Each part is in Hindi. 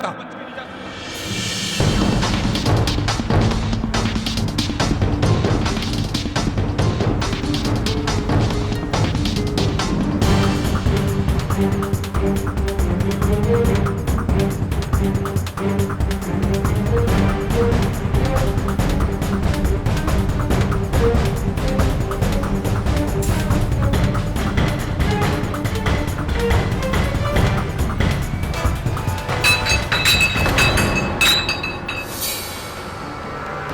जाता।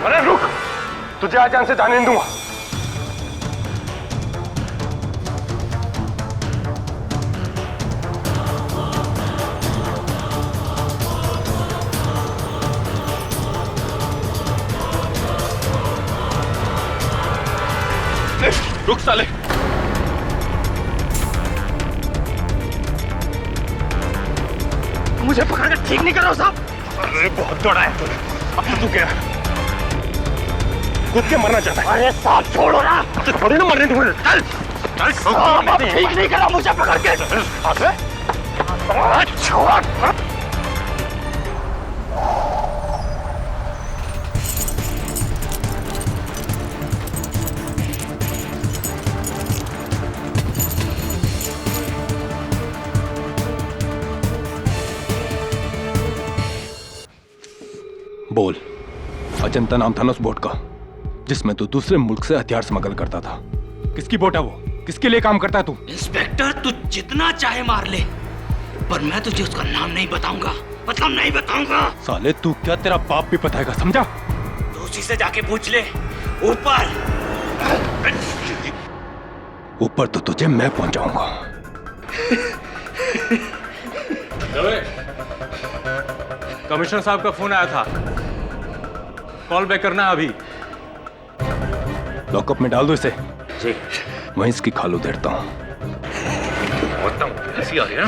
अरे रुक, तुझे आज यहाँ से जाने नहीं दूंगा। रुक साले, मुझे पकड़कर ठीक नहीं कर रहा साहब। अरे बहुत दौड़ा है तूने, अब तो तू क्या कूद के मरना चाहता है? अरे साहब छोड़ो ना, थोड़ी ना मरने दूंगा। चल चल, ठीक नहीं करा मुझे पकड़ के। छोड़। बोल, अजंता नाम था ना उस बोट का जिसमें तू दूसरे मुल्क से हथियार स्मगल करता था। किसकी बोट है वो? किसके लिए काम करता है तू? इंस्पेक्टर, तू जितना चाहे मार ले, पर मैं तुझे उसका नाम नहीं बताऊंगा। मतलब नहीं बताऊंगा। साले तू क्या, तेरा बाप भी बताएगा, समझा? तो उसी से जाके पूछ ले। ऊपर ऊपर तो तुझे मैं पहुंचाऊंगा। कमिश्नर साहब का फोन आया था, कॉल बैक करना अभी। लॉकअप में डाल दो इसे। जी। मैं इसकी खाल उधेड़ता हूँ। ऐसी आ रही है।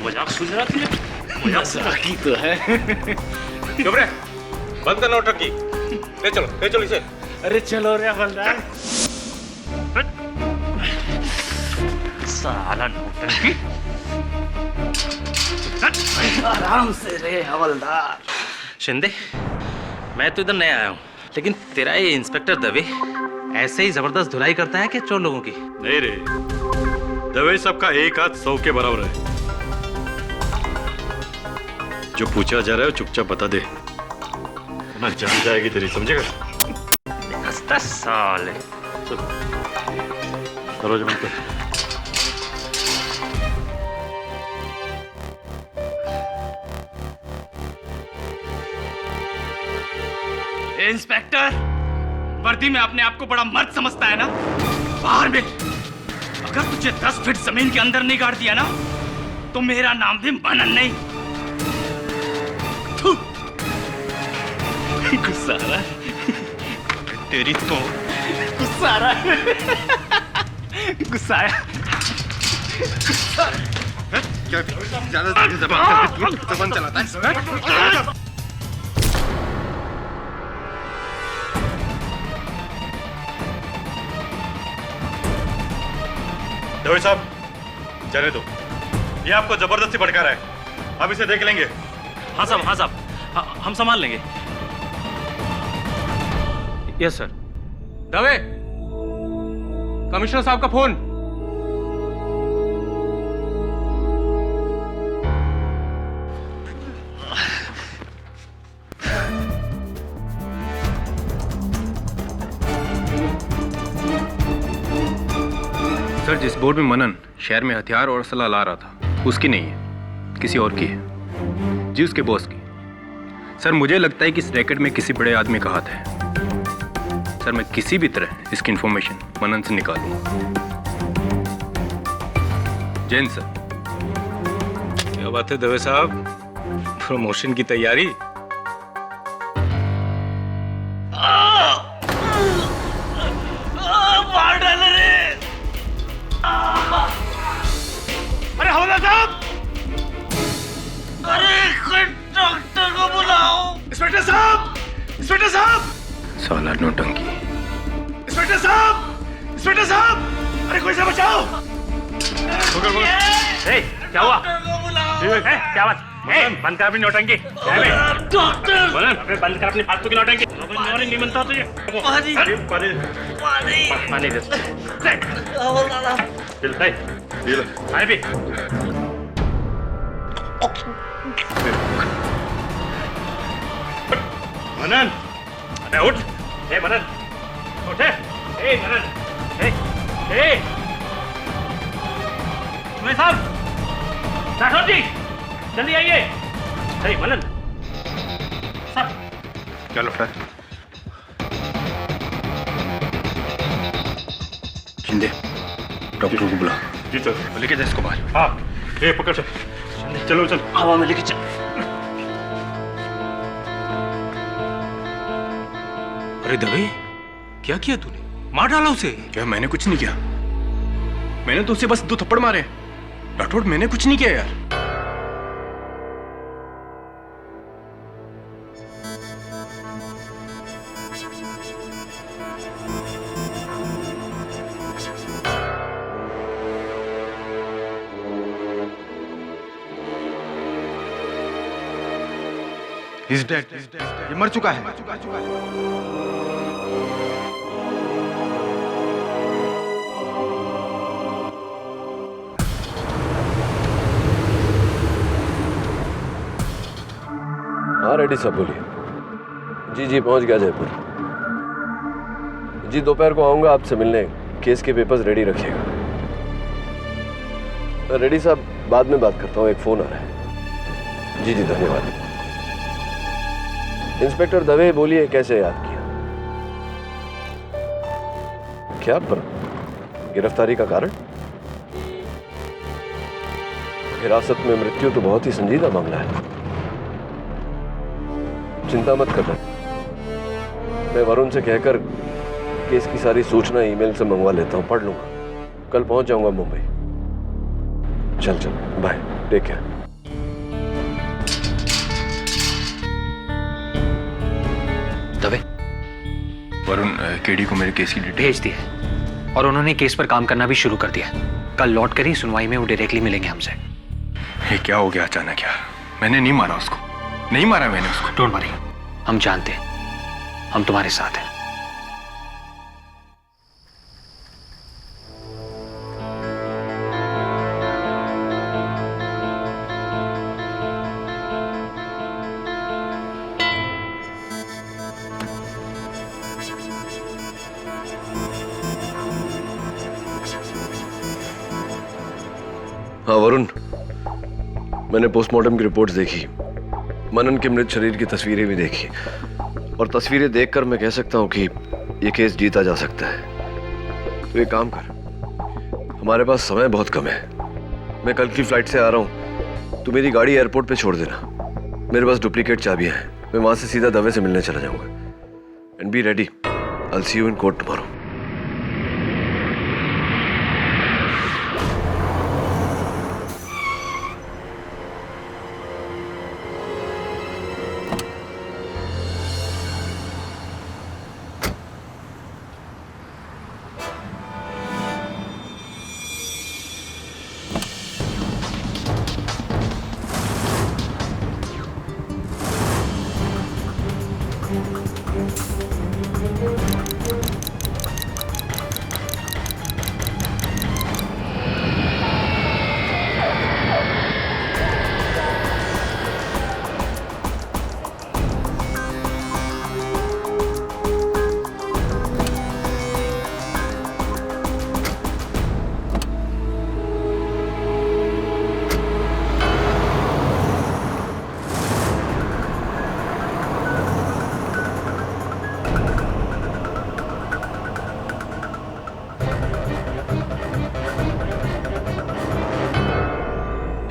मजाक सुन रहा थी? मजाक की तो है। चुप रहे, बंद करना नौटंकी। ले चलो इसे। अरे चलो रे हवलदार। साला नौटंकी। आराम से रे हवलदार। शिंदे, मैं तो इधर नया आया हूँ, लेकिन तेरा ये इंस्पेक्टर दवे ऐसे ही जबरदस्त धुलाई करता है कि चोर लोगों की? नहीं रे, दवे सबका एक हाथ 100 के बराबर है। जो पूछा जा रहा है चुपचाप बता दे, ना जान जाएगी तेरी, समझेगा? हंसता साले। दरवाजा बंद कर। इंस्पेक्टर, वर्दी में अपने आप को बड़ा मर्द समझता है ना? बाहर मिल। अगर तुझे 10 फीट जमीन के अंदर नहीं गाड़ दिया ना, तो मेरा नाम भी मनन नहीं। गुस्सा आ रहा है तेरी तो। गुस्सा आ रहा है। गुस्सा आया। क्या ज्यादा जबान चलाता है? दवे साहब, जाने दो। ये आपको जबरदस्ती भड़का रहा है, अब इसे देख लेंगे। हाँ साहब, हम संभाल लेंगे। Yes sir. दवे, कमिश्नर साहब का फोन। सर, जिस बोट में मनन शहर में हथियार और असला ला रहा था, उसकी नहीं है, किसी और की है। जी, उसके बॉस की। सर, मुझे लगता है कि इस रैकेट में किसी बड़े आदमी का हाथ है। सर, मैं किसी भी तरह इसकी इंफॉर्मेशन मनन से निकालूंगा। जैन सर। क्या बात है दवे साहब, प्रमोशन की तैयारी? मार डाले रे। अरे हवलदार साहब, अरे कोई डॉक्टर को बुलाओ। इंस्पेक्टर साहब, इंस्पेक्टर साहब। साला नौटंकी। इंस्पेक्टर साहब, इंस्पेक्टर साहब, अरे कोई से बचाओ। क्या हुआ? क्या बात? बंद कर अपनी नौटंकी। बंद कर अपनी फालतू की नौटंकी। नहीं बनता तुझे। पानी दे। पानी पी। मनन, अबे उठ। मनन, उठ। मनन, तुम्हें साहब, राठौर जी, जल्दी आइए। मनन, सर। क्या लौटा? शिंदे, डॉक्टर को बुला। जी सर। लेके जा इसको बाहर। हाँ, ये पकड़ चल। चलो चल। हवा में लेके चल। अरे दवे, क्या किया तूने? मार डाला उसे। क्या मैंने कुछ नहीं किया? मैंने तो उसे बस 2 थप्पड़ मारे। राठौड़, मैंने कुछ नहीं किया यार। He's dead. ये मर चुका है। हाँ रेड्डी साहब बोलिए। जी पहुंच गया जयपुर। जी दोपहर को आऊंगा आपसे मिलने। केस के पेपर्स रेडी रखिएगा। रेड्डी साहब बाद में बात करता हूँ, एक फोन आ रहा है। जी धन्यवाद। इंस्पेक्टर दवे बोलिए, कैसे याद किया? क्या पर गिरफ्तारी का कारण? हिरासत में मृत्यु तो बहुत ही संजीदा मामला है। चिंता मत करना, मैं वरुण से कहकर केस की सारी सूचना ईमेल से मंगवा लेता हूँ, पढ़ लूंगा। कल पहुंच जाऊंगा मुंबई। चल bye, take care. Dave, Varun, KD को मेरे केस की डिटेल भेज दिया और उन्होंने केस पर काम करना भी शुरू कर दिया। कल लौट कर ही सुनवाई में वो डायरेक्टली मिलेंगे हमसे। ये क्या हो गया अचानक यार? मैंने नहीं मारा उसको, नहीं मारा मैंने उसको। डोंट वरी, हम जानते हैं, हम तुम्हारे साथ हैं। हाँ वरुण, मैंने पोस्टमार्टम की रिपोर्ट्स देखी, मनन के मृत शरीर की तस्वीरें भी देखी, और तस्वीरें देखकर मैं कह सकता हूँ कि ये केस जीता जा सकता है। तो एक काम कर, हमारे पास समय बहुत कम है। मैं कल की फ्लाइट से आ रहा हूँ, तू मेरी गाड़ी एयरपोर्ट पे छोड़ देना। मेरे पास डुप्लीकेट चाबियां हैं, मैं वहां से सीधा दवे से मिलने चला जाऊंगा। And be ready, I will see you in court tomorrow.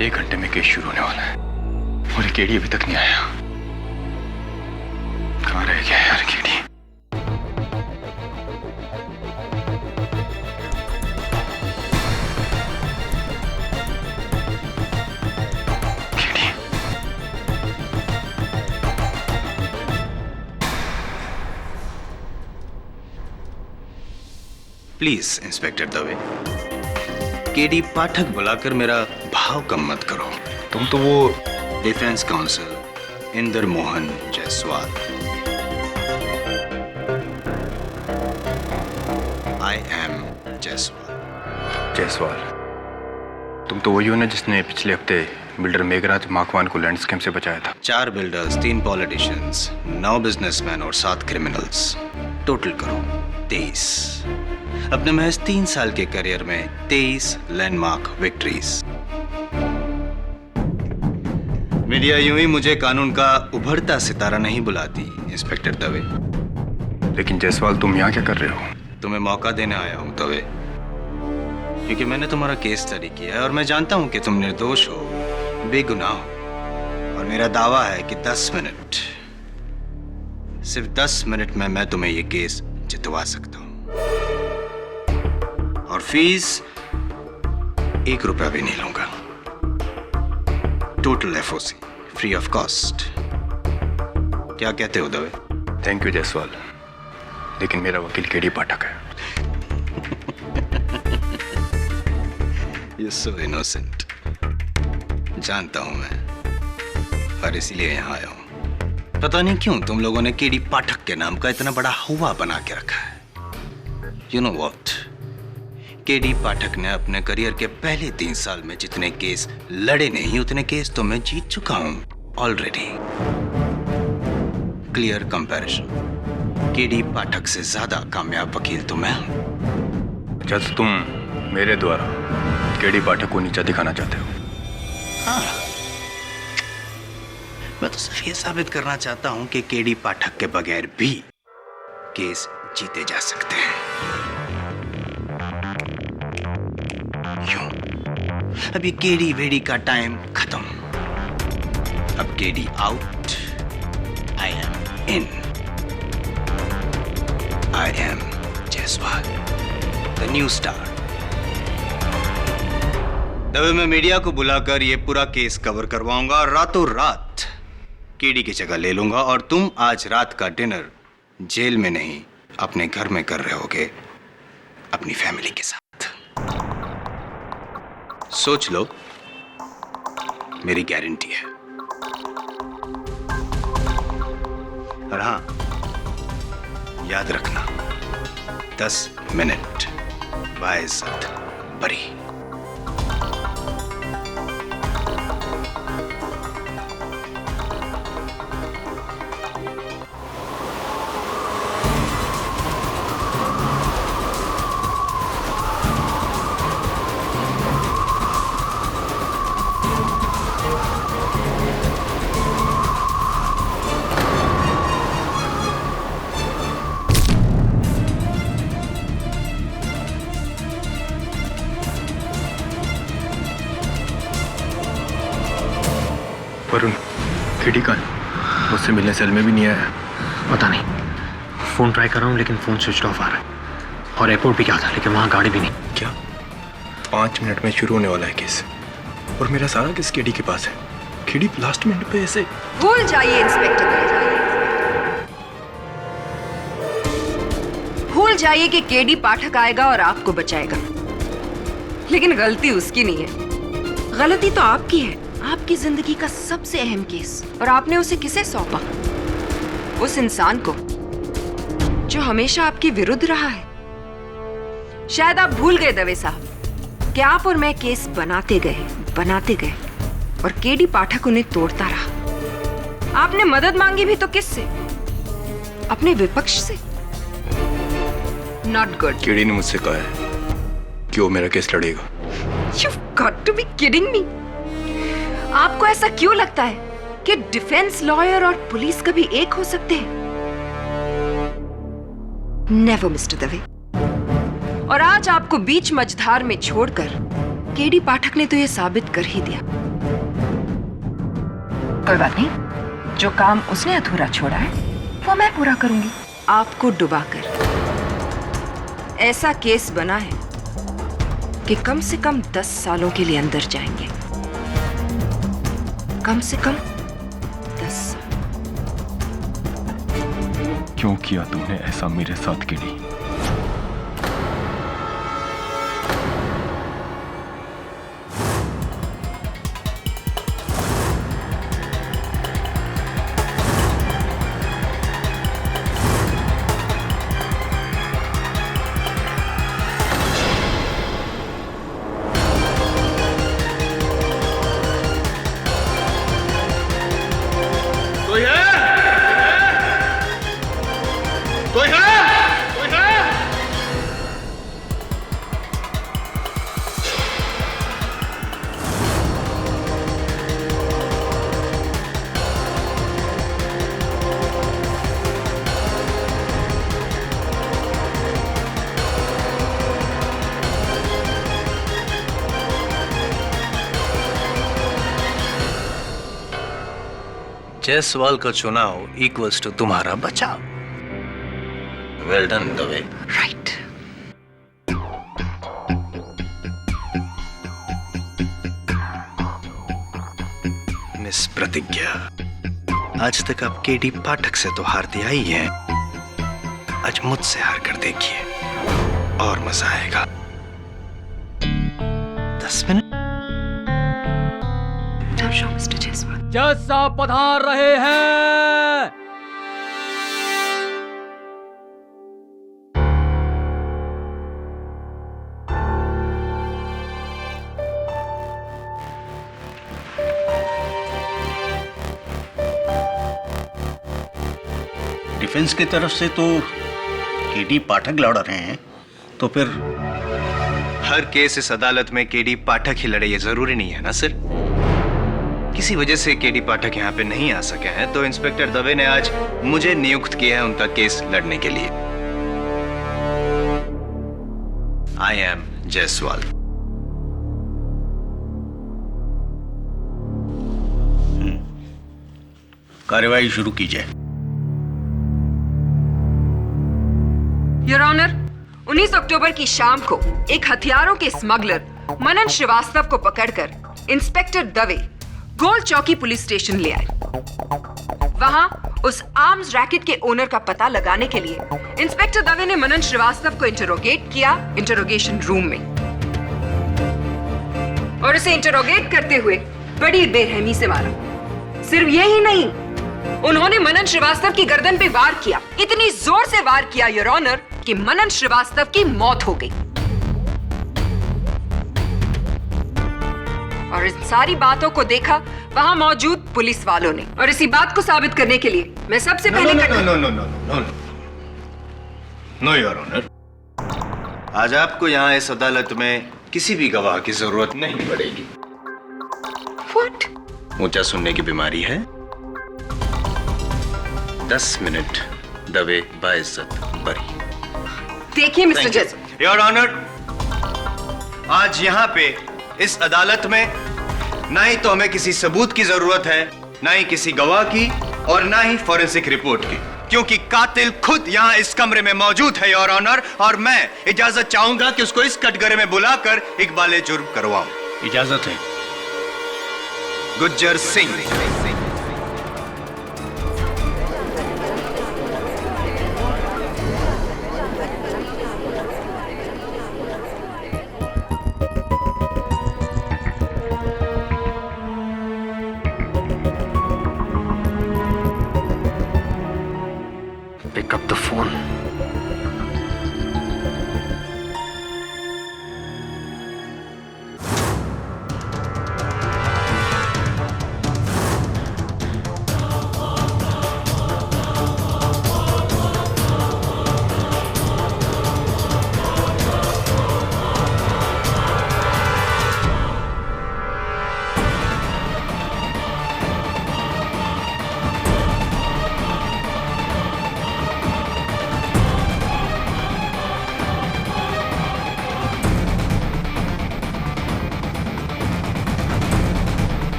एक घंटे में केस शुरू होने वाला है और ये केडी अभी तक नहीं आया। कहाँ रह गया यार केडी? प्लीज इंस्पेक्टर दवे, केडी पाठक बुलाकर मेरा भाव कम मत करो। तुम तो वो defence council Inder Mohan Jaiswal. I am Jaiswal. Jaiswal, तुम तो वही हो ना जिसने पिछले हफ्ते बिल्डर मेघराज माकवान को लैंड स्कैम से बचाया था। 4 बिल्डर्स, 3 पॉलिटिशियंस, 9 बिजनेसमैन और 7 क्रिमिनल्स, टोटल करो 23। अपने महज 3 साल के करियर में 23 लैंडमार्क विक्ट्रीज। मीडिया यूं ही मुझे कानून का उभरता सितारा नहीं बुलाती इंस्पेक्टर दवे। लेकिन जायसवाल, तुम यहाँ क्या कर रहे हो? तुम्हें मौका देने आया हूं दवे, क्योंकि मैंने तुम्हारा केस स्टडी किया है और मैं जानता हूं कि तुम निर्दोष हो, बेगुनाह हो। और मेरा दावा है कि 10 मिनट, सिर्फ 10 मिनट में मैं तुम्हें ये केस जितवा सकता हूं। और फीस 1 रुपया भी नहीं लूंगा। Total FOC free of cost. क्या कहते हो दवे? थैंक यू जायसवाल, लेकिन मेरा वकील केडी पाठक है। You're so innocent। जानता हूं मैं, और इसीलिए यहां आया हूं। पता नहीं क्यों तुम लोगों ने केडी पाठक के नाम का इतना बड़ा हुआ बना के रखा है। You know what? केडी पाठक ने अपने करियर के पहले 3 साल में जितने केस लड़े नहीं, उतने केस तो मैं जीत चुका हूं ऑलरेडी। Clear comparison. केडी पाठक से ज्यादा कामयाब वकील तो मैं हूं। जज, तुम मेरे द्वारा केडी पाठक को नीचा दिखाना चाहते हो? हाँ, मैं तो सिर्फ ये साबित करना चाहता हूं कि केडी पाठक के बगैर भी केस जीते जा सकते हैं। क्यों? अभी केडी वेडी का टाइम खत्म। अब KD out, I am in. I am Jaiswal, the new star. Dave मैं मीडिया को बुलाकर ये पूरा केस कवर करवाऊंगा और रातों रात केडी की जगह ले लूंगा, और तुम आज रात का डिनर जेल में नहीं अपने घर में कर रहे होगे अपनी फैमिली के साथ। सोच लो, मेरी गारंटी है। और हाँ, याद रखना, 10 मिनट बाइज्जत बरी। वरुण, केडी का मुझसे मिलने सेल में भी नहीं आया। पता नहीं, फोन ट्राई कर रहा हूँ लेकिन फोन स्विच ऑफ आ रहा है। और एयरपोर्ट भी क्या था, लेकिन वहाँ गाड़ी भी नहीं। क्या? 5 मिनट में शुरू होने वाला है केस, और मेरा सारा केस केडी के पास है। केडी लास्ट मिनट पे ऐसे। भूल जाइए इंस्पेक्टर, भूल जाइए कि केडी पाठक आएगा और आपको बचाएगा। लेकिन गलती उसकी नहीं है, गलती तो आपकी है। आपकी जिंदगी का सबसे अहम केस, और आपने उसे किसे सौंपा? उस इंसान को जो हमेशा आपके विरुद्ध रहा है। शायद आप भूल गए दवे साहब कि आप और मैं केस बनाते गए और केडी पाठक उन्हें तोड़ता रहा। आपने मदद मांगी भी तो किससे? अपने विपक्ष से। Not good. केडी ने मुझसे कहा है कि वो मेरा केस लड़ेगा। You've got to be kidding me। आपको ऐसा क्यों लगता है कि डिफेंस लॉयर और पुलिस कभी एक हो सकते हैं? Never mister Dave. और आज आपको बीच मझधार में छोड़कर केडी पाठक ने तो यह साबित कर ही दिया। कोई बात नहीं, जो काम उसने अधूरा छोड़ा है वो मैं पूरा करूंगी। आपको डुबाकर ऐसा केस बना है कि कम से कम 10 सालों के लिए अंदर जाएंगे। कम से कम 10 साल। क्यों किया तुमने ऐसा मेरे साथ केडी? जायसवाल का चुनाव इक्वल्स टू तुम्हारा बचाव। Well done Dave. Right. Miss प्रतिज्ञा, आज तक आप केडी पाठक से तो हारती आई हैं, आज मुझसे हार कर देखिए और मजा आएगा। 10 मिनट। मिस्टर जायसवाल। जज साहब पधार रहे हैं। डिफेंस की तरफ से तो केडी पाठक लड़ रहे हैं, तो फिर हर केस इस अदालत में केडी पाठक ही लड़े, ये जरूरी नहीं है ना सर। किसी वजह से केडी पाठक यहाँ पे नहीं आ सके हैं, तो इंस्पेक्टर दवे ने आज मुझे नियुक्त किया है उनका केस लड़ने के लिए। आई एम जायसवाल। कार्यवाही शुरू कीजिए। योर ऑनर, 19 अक्टूबर की शाम को एक हथियारों के स्मगलर मनन श्रीवास्तव को पकड़कर इंस्पेक्टर दवे गोल चौकी पुलिस स्टेशन ले आए। वहां उस आर्म्स रैकेट के ओनर का पता लगाने के लिए इंस्पेक्टर दवे ने मनन श्रीवास्तव को इंटरोगेट किया इंटरोगेशन रूम में, और उसे इंटरोगेट करते हुए बड़ी बेरहमी से मारा। सिर्फ यही नहीं, उन्होंने मनन श्रीवास्तव की गर्दन पे वार किया, इतनी जोर से वार किया योर ऑनर कि मनन श्रीवास्तव की मौत हो गई। और इन सारी बातों को देखा वहां मौजूद पुलिस वालों ने, और इसी बात को साबित करने के लिए मैं सबसे पहले नो योर ऑनर, आज आपको यहाँ इस अदालत में किसी भी गवाह की जरूरत नहीं पड़ेगी। What? ऊंचा सुनने की बीमारी है। 10 मिनट दवे बाइज्जत बरी। देखिए मिस्टर जज। योर ऑनर, आज यहाँ पे इस अदालत में ना ही तो हमें किसी सबूत की जरूरत है, ना ही किसी गवाह की, और ना ही फॉरेंसिक रिपोर्ट की, क्योंकि कातिल खुद यहाँ इस कमरे में मौजूद है योर ऑनर, और मैं इजाजत चाहूंगा कि उसको इस कटघरे में बुलाकर इकबाले जुर्म करवाऊं। इजाजत है। Gujjar Singh. Pick up the phone.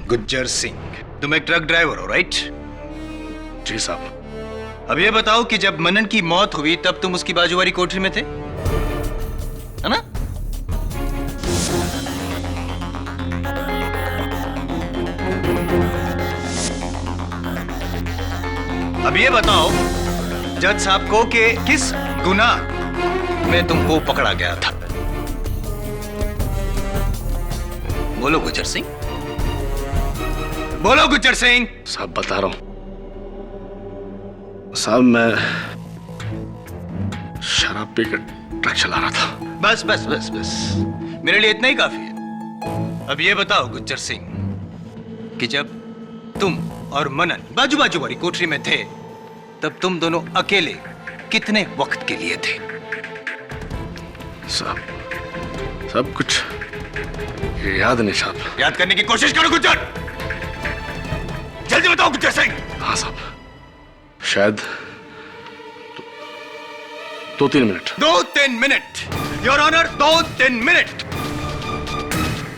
Gujjar Singh, तुम एक ट्रक ड्राइवर हो, राइट? जी साहब। अब ये बताओ कि जब मनन की मौत हुई तब तुम उसकी बाजू वाली कोठरी में थे, है ना? अब ये बताओ जज साहब को कि किस गुनाह में तुमको पकड़ा गया था? बोलो गुज्जर सिंह, बोलो गुज्जर सिंह। साहब बता रहा हूं साहब, मैं शराब पीकर ट्रक चला रहा था। बस बस बस बस, मेरे लिए इतना ही काफी है। अब ये बताओ गुज्जर सिंह कि जब तुम और मनन बाजू बाजू वाली कोठरी में थे तब तुम दोनों अकेले कितने वक्त के लिए थे? साहब सब कुछ याद नहीं साहब। याद करने की कोशिश करो गुज्जर, जल्दी बताओ गुज्जर सिंह। हाँ साहब, शायद 2-3 minute. 2-3 minute your honour, 2-3 minute.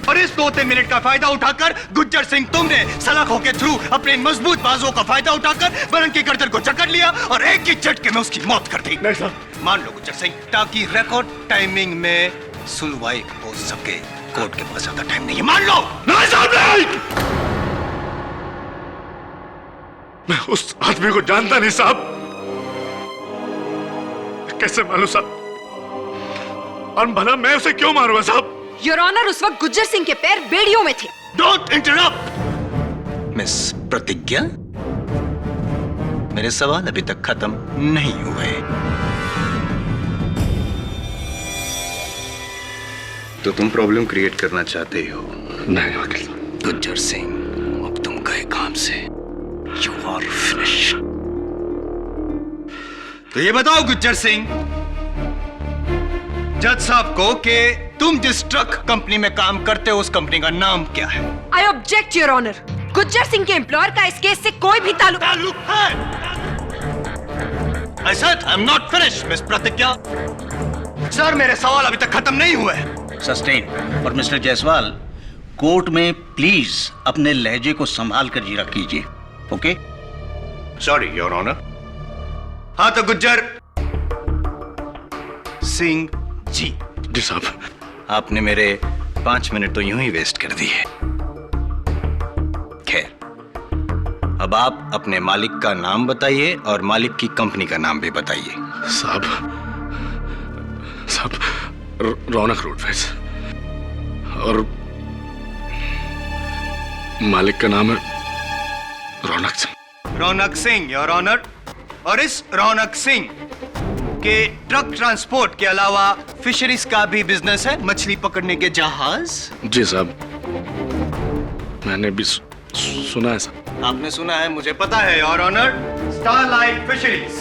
और इस 2-3 मिनट का फायदा उठाकर गुज्जर सिंह तुमने सलाखों के थ्रू अपने मजबूत बाजों का फायदा उठाकर बनन की गर्दन को जकड़ लिया और एक ही झटके में उसकी मौत कर दी। नहीं सर। मान लो गुज्जर सिंह, ताकि रिकॉर्ड टाइमिंग में सुनवाई हो सके। कोर्ट के पास ज्यादा टाइम नहीं है, मान लो। नहीं साहब नहीं। मैं उस आदमी को जानता नहीं साहब। कैसे मालूम साहब? और भला मैं उसे क्यों मारूंगा साहब? योर ऑनर, उस वक्त गुज्जर सिंह के पैर बेड़ियों में थे। डोंट इंटरप्ट मिस प्रतिज्ञा। मेरे सवाल अभी तक खत्म नहीं हुए। तो तुम प्रॉब्लम क्रिएट करना चाहते हो? नहीं वकील साहब। गुज्जर सिंह, अब तुम गए काम से। You are finish. तो ये बताओ गुज्जर सिंह, जज साहब को कि तुम जिस ट्रक कंपनी में काम करते हो उस कंपनी का नाम क्या है? I object your honour. Gujjar Singh के एम्प्लॉयर का इस केस से कोई भी ताल्लुक है। I said I'm not finished, miss Pratigya. Sir, मेरे सवाल अभी तक खत्म नहीं हुए। सस्टेन। और मिस्टर जायसवाल, कोर्ट में प्लीज अपने लहजे को संभाल कर जीरा कीजिए। ओके? Sorry your honour. हाँ तो गुज्जर सिंह जी। जी साहब। आपने मेरे 5 मिनट तो यूं ही वेस्ट कर दिए। खैर, अब आप अपने मालिक का नाम बताइए और मालिक की कंपनी का नाम भी बताइए। साहब रौनक रोडवेज और मालिक का नाम है रौनक सिंह। रौनक सिंह योर ऑनर। और इस रौनक सिंह के ट्रक ट्रांसपोर्ट के अलावा फिशरीज का भी बिजनेस है, मछली पकड़ने के जहाज। जी साहब, मैंने भी सुना है साहब। आपने सुना है, मुझे पता है your honour. Starlight Fisheries.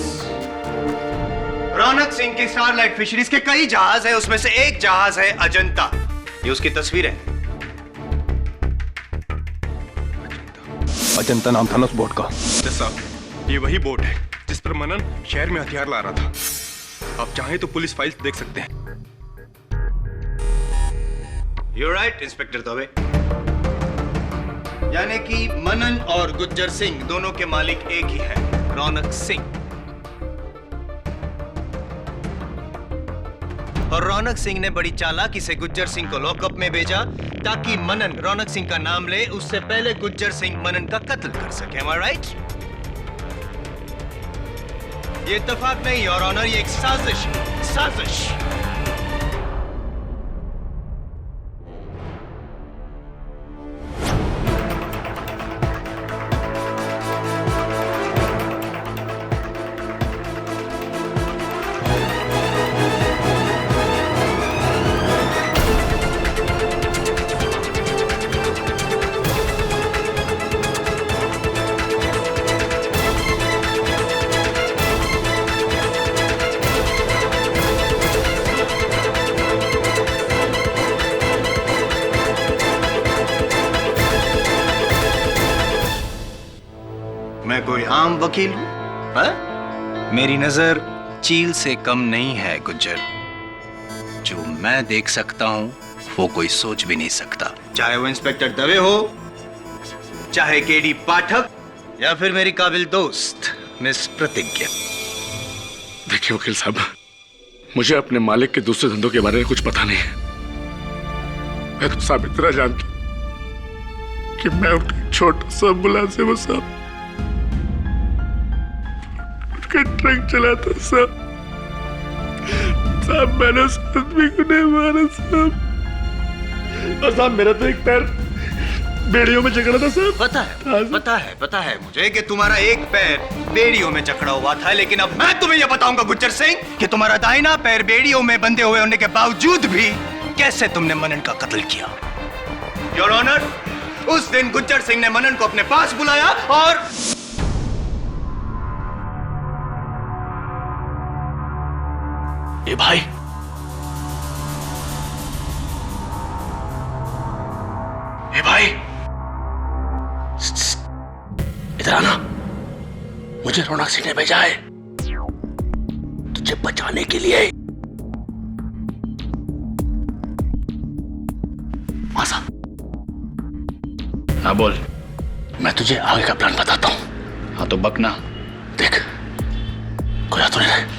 Raunak Singh की स्टारलाइट फिशरीज के कई जहाज है, उसमें से एक जहाज है अजंता। ये उसकी तस्वीर है। अजंता नाम था ना उस बोट का। साहब, ये वही बोट है जिस पर मनन शहर में हथियार ला रहा था। आप चाहें तो पुलिस फाइल्स देख सकते हैं। You're right, inspector Dave. यानी कि मनन और गुज्जर सिंह दोनों के मालिक एक ही है, रौनक सिंह। और रौनक सिंह ने बड़ी चालाकी से गुज्जर सिंह को लॉकअप में भेजा ताकि मनन रौनक सिंह का नाम ले, उससे पहले गुज्जर सिंह मनन का कत्ल कर सके। Am I right? ये इत्तेफाक नहीं योर ऑनर, ये एक साजिश है, साजिश। मैं कोई आम वकील हूं? मेरी नजर चील से कम नहीं है गुज्जर। जो मैं देख सकता हूं वो कोई सोच भी नहीं सकता, चाहे वो इंस्पेक्टर दवे हो, चाहे केडी पाठक, या फिर मेरी काबिल दोस्त मिस प्रतिज्ञा। देखिए वकील साहब, मुझे अपने मालिक के दूसरे धंधों के बारे में कुछ पता नहीं है। मैं तो साहब इतना जानता कि मैं उनका छोटा सा मुलाजिम हूं साहब। उनका ट्रक चलाता साहब। साहब मैंने उस आदमी को नहीं मारा साहब। और साहब मेरा तो एक पैर बेड़ियों में जकड़ा था साहब। पता है मुझे कि तुम्हारा एक पैर बेड़ियों में जकड़ा हुआ था, लेकिन अब मैं तुम्हें यह बताऊंगा गुज्जर सिंह कि तुम्हारा दाहिना पैर बेड़ियों में बंधे हुए होने के बावजूद भी कैसे तुमने मनन का कत्ल किया। योर ऑनर, उस दिन गुज्जर सिंह ने मनन को अपने पास बुलाया और ए भाई, ए भाई, इधर आना। मुझे रौनक सिंह ने भेजा है तुझे बचाने के लिए। मासा, हाँ बोल। मैं तुझे आगे का प्लान बताता हूँ। हाँ तो बकना। देख, कोई आ तो नहीं रहा।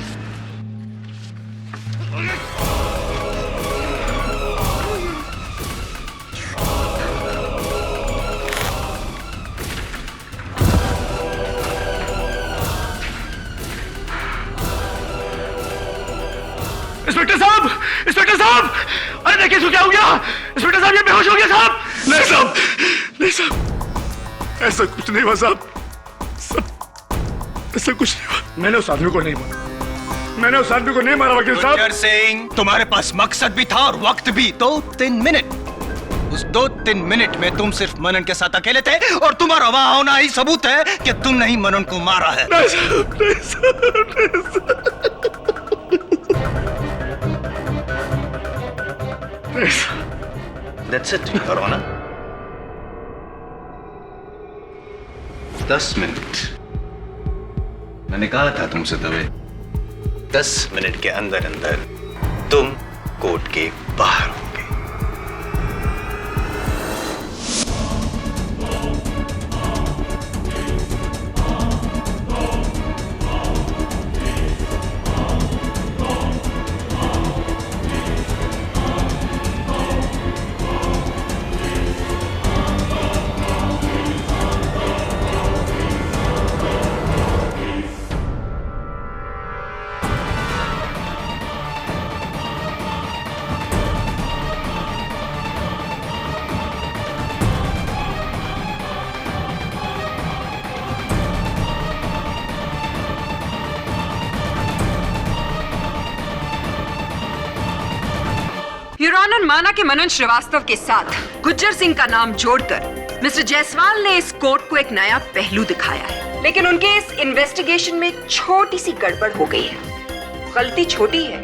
इंस्पेक्टर साहब! इंस्पेक्टर साहब! अरे देखिए इसको क्या हो गया? इंस्पेक्टर साहब, ये बेहोश हो गया साहब! नहीं साहब, नहीं साहब, ऐसा कुछ नहीं हुआ साहब, ऐसा कुछ नहीं हुआ। मैंने उस आदमी को नहीं मारा, मैंने उस आदमी को नहीं मारा वकील साहब। गुज्जर सिंह, तुम्हारे पास मकसद भी था और वक्त भी। 2-3 मिनट। उस 2-3 मिनट में तुम सिर्फ मनन के साथ अकेले थे और तुम्हारा वहां होना ही सबूत है कि तुमने ही मनन को मारा है। नहीं साहब, नहीं साहब, नहीं साहब। That's it, Your Honor. 10 minute. मैंने कहा था तुमसे तभी। 10 मिनट के अंदर अंदर तुम कोर्ट के बाहर होगे। योर ऑनर, माना कि मनन श्रीवास्तव के साथ गुज्जर सिंह का नाम जोड़कर मिस्टर जायसवाल ने इस कोर्ट को एक नया पहलू दिखाया है, लेकिन उनके इस इन्वेस्टिगेशन में छोटी सी गड़बड़ हो गई है। गलती छोटी है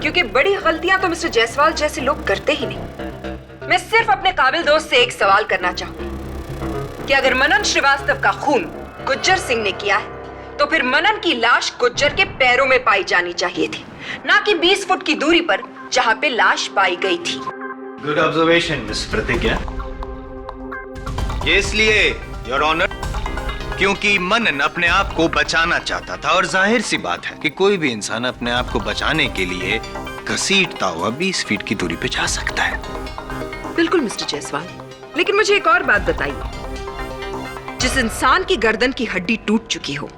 क्योंकि बड़ी गलतियां तो मिस्टर जायसवाल जैसे लोग करते ही नहीं। मैं सिर्फ अपने काबिल दोस्त से एक सवाल करना चाहूंगी कि अगर मनन श्रीवास्तव का खून गुज्जर सिंह ने किया है तो फिर मनन की लाश गुज्जर के पैरों में पाई जानी चाहिए थी, ना कि 20 फुट की दूरी पर जहां पे लाश पाई गई थी। गुड ऑब्जर्वेशन मिस प्रतिज्ञा। ये इसलिए योर ऑनर क्योंकि मनन अपने आप को बचाना चाहता था और जाहिर सी बात है कि कोई भी इंसान अपने आप को बचाने के लिए घसीटता हुआ 20 फीट की दूरी पे जा सकता है। बिल्कुल मिस्टर जायसवाल, लेकिन मुझे एक और बात बताइए, जिस इंसान की गर्दन की हड्डी टूट चुकी हो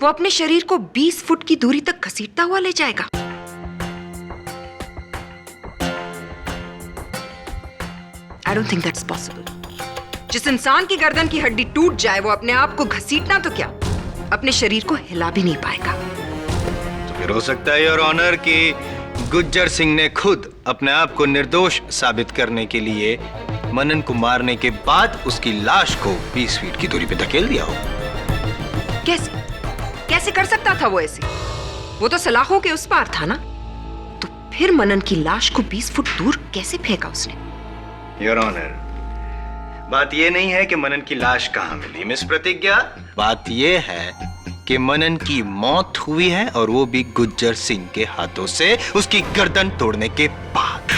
वो अपने शरीर को 20 फुट की दूरी तक घसीटता हुआ ले जाएगा? I don't think that's possible. जिस इंसान की गर्दन की हड्डी टूट जाए वो अपने आप को घसीटना तो क्या, अपने शरीर को हिला भी नहीं पाएगा। तो फिर हो सकता है योर ऑनर कि गुज्जर सिंह ने खुद अपने आप को निर्दोष साबित करने के लिए मनन को मारने के बाद उसकी लाश को 20 फीट की दूरी पे धकेल दिया हो। कैसे कैसे कर सकता था वो ऐसे? वो तो सलाखों के उस पार था ना। तो फिर मनन की लाश को 20 फुट दूर कैसे फेंका उसने? योर ऑनर, बात यह नहीं है कि मनन की लाश कहां मिली मिस प्रतिज्ञा, बात यह है कि मनन की मौत हुई है और वो भी गुज्जर सिंह के हाथों से, उसकी गर्दन तोड़ने के बाद।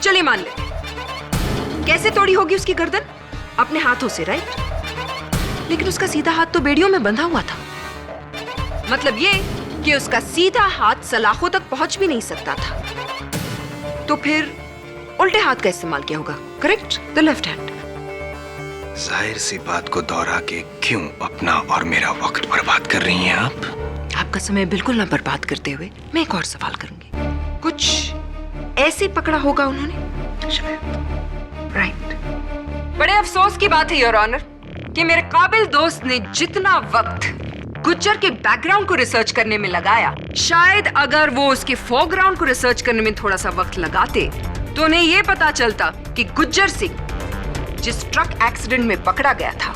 चलिए मान ले, कैसे तोड़ी होगी उसकी गर्दन? अपने हाथों से, राइट? लेकिन उसका सीधा हाथ तो बेड़ियों में बंधा हुआ था। मतलब ये कि उसका सीधा हाथ सलाखों तक पहुंच भी नहीं सकता था। तो फिर उल्टे हाथ का इस्तेमाल किया होगा, करेक्ट? The left hand. जाहिर सी बात को दोहरा के क्यों अपना और मेरा वक्त बर्बाद कर रही हैं आप? आपका समय बिल्कुल ना बर्बाद करते हुए मैं एक और सवाल करूंगी। कुछ ऐसे पकड़ा होगा उन्होंने, राइट? बड़े अफसोस की बात है योर ऑनर कि मेरे काबिल दोस्त ने जितना वक्त गुज्जर के बैकग्राउंड को रिसर्च करने में लगाया, शायद अगर वो उसके फोरग्राउंड को रिसर्च करने में थोड़ा सा वक्त लगाते तो उन्हें यह पता चलता कि गुज्जर सिंह जिस ट्रक एक्सीडेंट में पकड़ा गया था,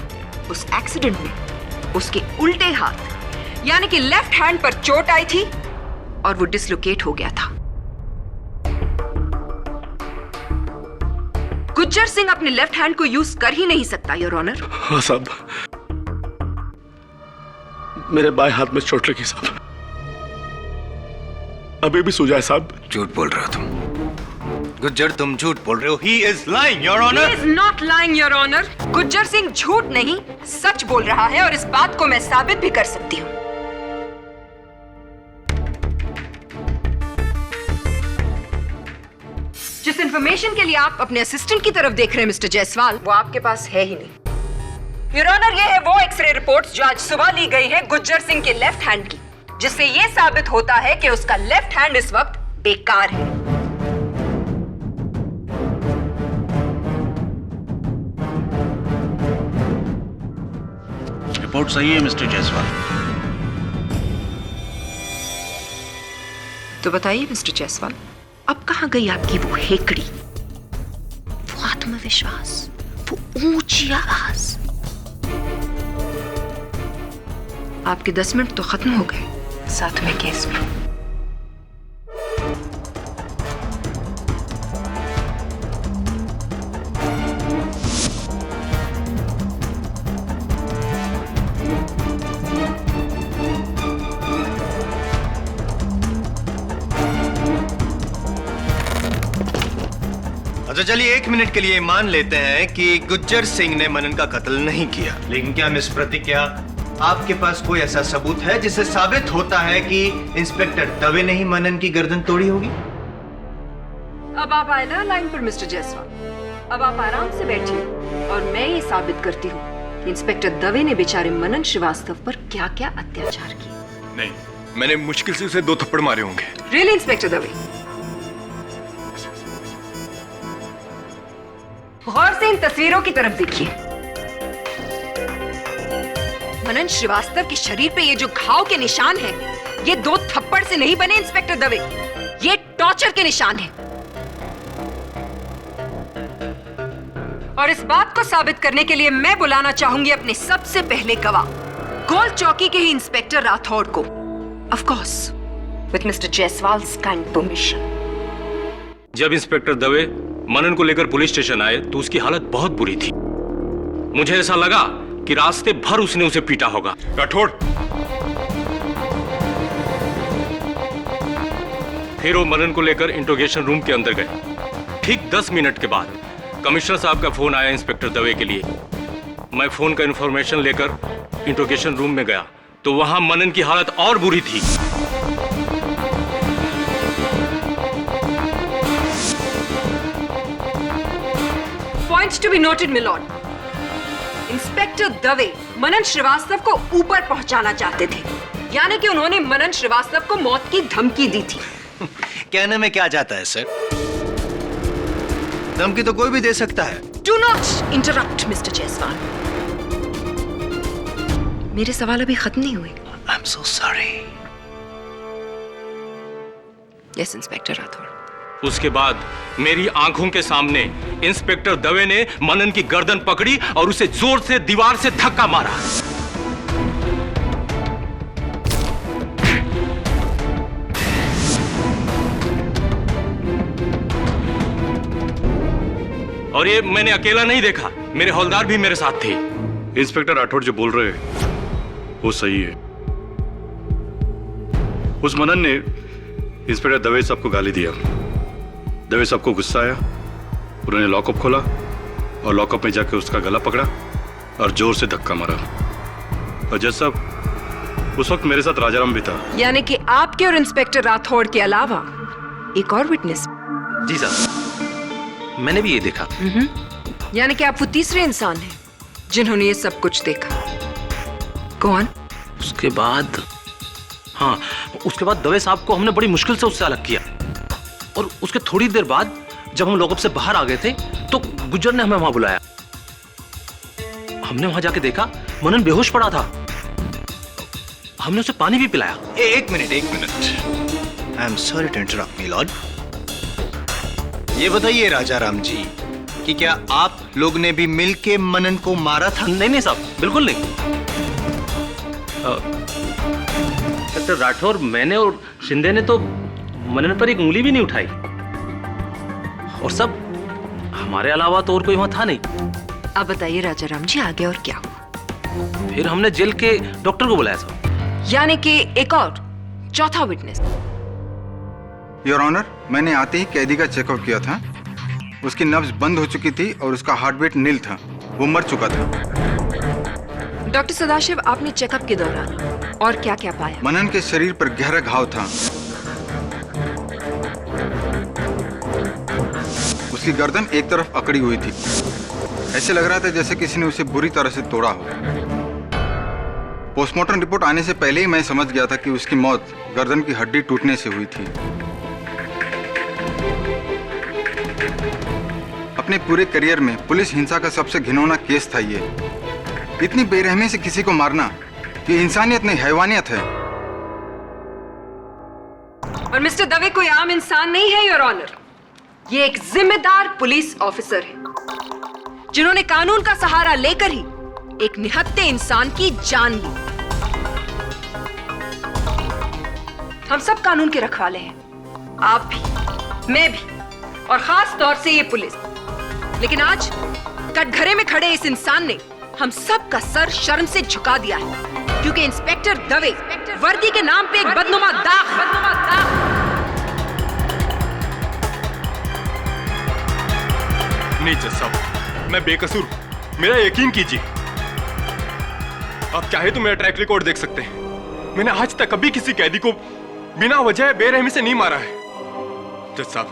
उस एक्सीडेंट में उसके उल्टे हाथ यानी कि लेफ्ट हैंड पर चोट आई थी और वो डिसलोकेट हो गया था। गुज्जर सिंह अपने लेफ्ट हैंड को यूज कर ही नहीं सकता योर ऑनर। हाँ साहब, मेरे बाएं हाथ में चोट लगी साहब, अभी भी सूजा है साहब। झूठ बोल रहे हो तुम गुज्जर, तुम झूठ बोल रहे हो। He is lying, Your Honor. He is not lying, Your Honor. Gujjar Singh झूठ नहीं सच बोल रहा है और इस बात को मैं साबित भी कर सकती हूँ। जिस इंफॉर्मेशन के लिए आप अपने असिस्टेंट की तरफ देख रहे हैं मिस्टर जायसवाल, वो आपके पास है ही नहीं। योर ऑनर, ये है वो एक्सरे रिपोर्ट्स जो आज सुबह ली गई है गुज्जर सिंह के लेफ्ट हैंड की, जिससे ये साबित होता है कि उसका लेफ्ट हैंड इस वक्त बेकार है। रिपोर्ट सही है मिस्टर जायसवाल। तो बताइए मिस्टर जायसवाल, अब कहां गई आपकी वो हेकड़ी, वो आत्मविश्वास, वो ऊंची आवाज? आपके 10 मिनट तो खत्म हो गए, साथ में केस में। अच्छा चलिए 1 मिनट के लिए मान लेते हैं कि गुज्जर सिंह ने मनन का कत्ल नहीं किया, लेकिन क्या मिस प्रतिज्ञा आपके पास कोई ऐसा सबूत है जिससे साबित होता है कि इंस्पेक्टर दवे ने ही मनन की गर्दन तोड़ी होगी? अब आप आए ना लाइन पर मिस्टर जायसवाल, अब आप आराम से बैठिए और मैं ये साबित करती हूँ कि इंस्पेक्टर दवे ने बेचारे मनन श्रीवास्तव पर क्या क्या अत्याचार किए। नहीं, मैंने मुश्किल से उसे 2 थप्पड़ मारे होंगे। Really inspector Dave? गौर से इन तस्वीरों की तरफ देखिए। मनन श्रीवास्तव के शरीर पे ये जो घाव के निशान हैं, ये 2 थप्पड़ से नहीं बने इंस्पेक्टर दवे, ये टॉर्चर के निशान हैं। और इस बात को साबित करने के लिए मैं बुलाना चाहूंगी अपने सबसे पहले गवाह, गोल चौकी के ही इंस्पेक्टर राठौड़ को, of course with mister Jaiswal's kind permission. जब इंस्पेक्टर दवे मनन को लेकर पुलिस स्टेशन आए तो उसकी हालत बहुत बुरी थी। मुझे ऐसा लगा कि रास्ते भर उसने उसे पीटा होगा। राठौड़, फिर वो मनन को लेकर इंट्रोगेशन रूम के अंदर गए। ठीक 10 मिनट के बाद कमिश्नर साहब का फोन आया इंस्पेक्टर दवे के लिए। मैं फोन का इंफॉर्मेशन लेकर इंट्रोगेशन रूम में गया तो वहां मनन की हालत और बुरी थी। Points to be noted, milord. Inspector Dave Manan Srivastava को ऊपर पहुंचाना चाहते थे, यानी कि उन्होंने मनन श्रीवास्तव को मौत की धमकी दी थी। कहने में क्या जाता है सर, धमकी तो कोई भी दे सकता है। Do not interrupt, mister Jaiswal. मेरे सवाल अभी खत्म नहीं हुए। I'm so sorry. Yes, inspector Rathore. उसके बाद मेरी आंखों के सामने इंस्पेक्टर दवे ने मनन की गर्दन पकड़ी और उसे जोर से दीवार से धक्का मारा। और ये मैंने अकेला नहीं देखा, मेरे हवलदार भी मेरे साथ थे। इंस्पेक्टर राठौड़ जो बोल रहे हैं वो सही है। उस मनन ने इंस्पेक्टर दवे साहब को गाली दिया। दवे साहब को गुस्सा आया, उन्होंने लॉकअप खोला और लॉकअप में जाकर उसका गला पकड़ा और जोर से धक्का मारा। और जज साहब, उस वक्त मेरे साथ राजाराम भी था। यानी कि आपके और इंस्पेक्टर राठौड़ के अलावा एक और विटनेस? जी सर, मैंने भी ये देखा। यानी कि आप वो तीसरे इंसान हैं जिन्होंने ये सब कुछ देखा। कौन? उसके बाद दवे साहब को हमने बड़ी मुश्किल से उससे अलग किया और उसके थोड़ी देर बाद जब हम लॉकअप से बाहर आ गए थे तो गुज्जर ने हमें वहां बुलाया। हमने वहां जाके देखा मनन बेहोश पड़ा था। हमने उसे पानी भी पिलाया। एक minute I am sorry to interrupt my lord. ये बताइए राजाराम जी कि क्या आप लोग ने भी मिलके मनन को मारा था? नहीं साहब, बिल्कुल नहीं। डॉक्टर राठौर, मैंने और शिंदे ने तो मनन पर एक उंगली भी नहीं उठाई और सब हमारे अलावा तो और कोई वहां था नहीं। अब बताइए राजाराम जी, आगे और क्या हुआ? फिर हमने जेल के डॉक्टर को बुलाया साहब। यानी कि एक और चौथा विटनेस। योर ऑनर, मैंने आते ही कैदी का चेकआउट किया था। उसकी नब्ज बंद हो चुकी थी और उसका हार्ट बीट नील था। वो मर चुका था। डॉक्टर सदाशिव, आपने चेकअप के दौरान और क्या क्या पाया? मनन के शरीर पर गहरा घाव था। उसकी गर्दन एक तरफ अकड़ी हुई थी। ऐसे लग रहा था जैसे किसी ने उसे बुरी तरह से तोड़ा हो। पोस्टमार्टम रिपोर्ट आने से पहले ही मैं समझ गया था कि उसकी मौत गर्दन की हड्डी टूटने से हुई थी। अपने पूरे करियर में पुलिस हिंसा का सबसे घिनौना केस था ये। इतनी बेरहमी से किसी को मारना, ये इंसानियत नहीं, हैवानियत है। और मिस्टर दवे कोई आम इंसान नहीं है, योर ऑनर। ये एक जिम्मेदार पुलिस ऑफिसर है जिन्होंने कानून का सहारा लेकर ही एक निहत्थे इंसान की जान ली। हम सब कानून के रखवाले हैं, आप भी, मैं भी, और खास तौर से ये पुलिस। लेकिन आज कटघरे में खड़े इस इंसान ने हम सब का सर शर्म से झुका दिया है, क्योंकि इंस्पेक्टर दवे वर्दी के नाम पे एक बदनुमा दाग। नहीं जज साहब, मैं बेकसूर, मेरा यकीन कीजिए। आप चाहे तो मेरा ट्रैक रिकॉर्ड देख सकते हैं। मैंने आज तक कभी किसी कैदी को बिना वजह बेरहमी से नहीं मारा है। जज साहब,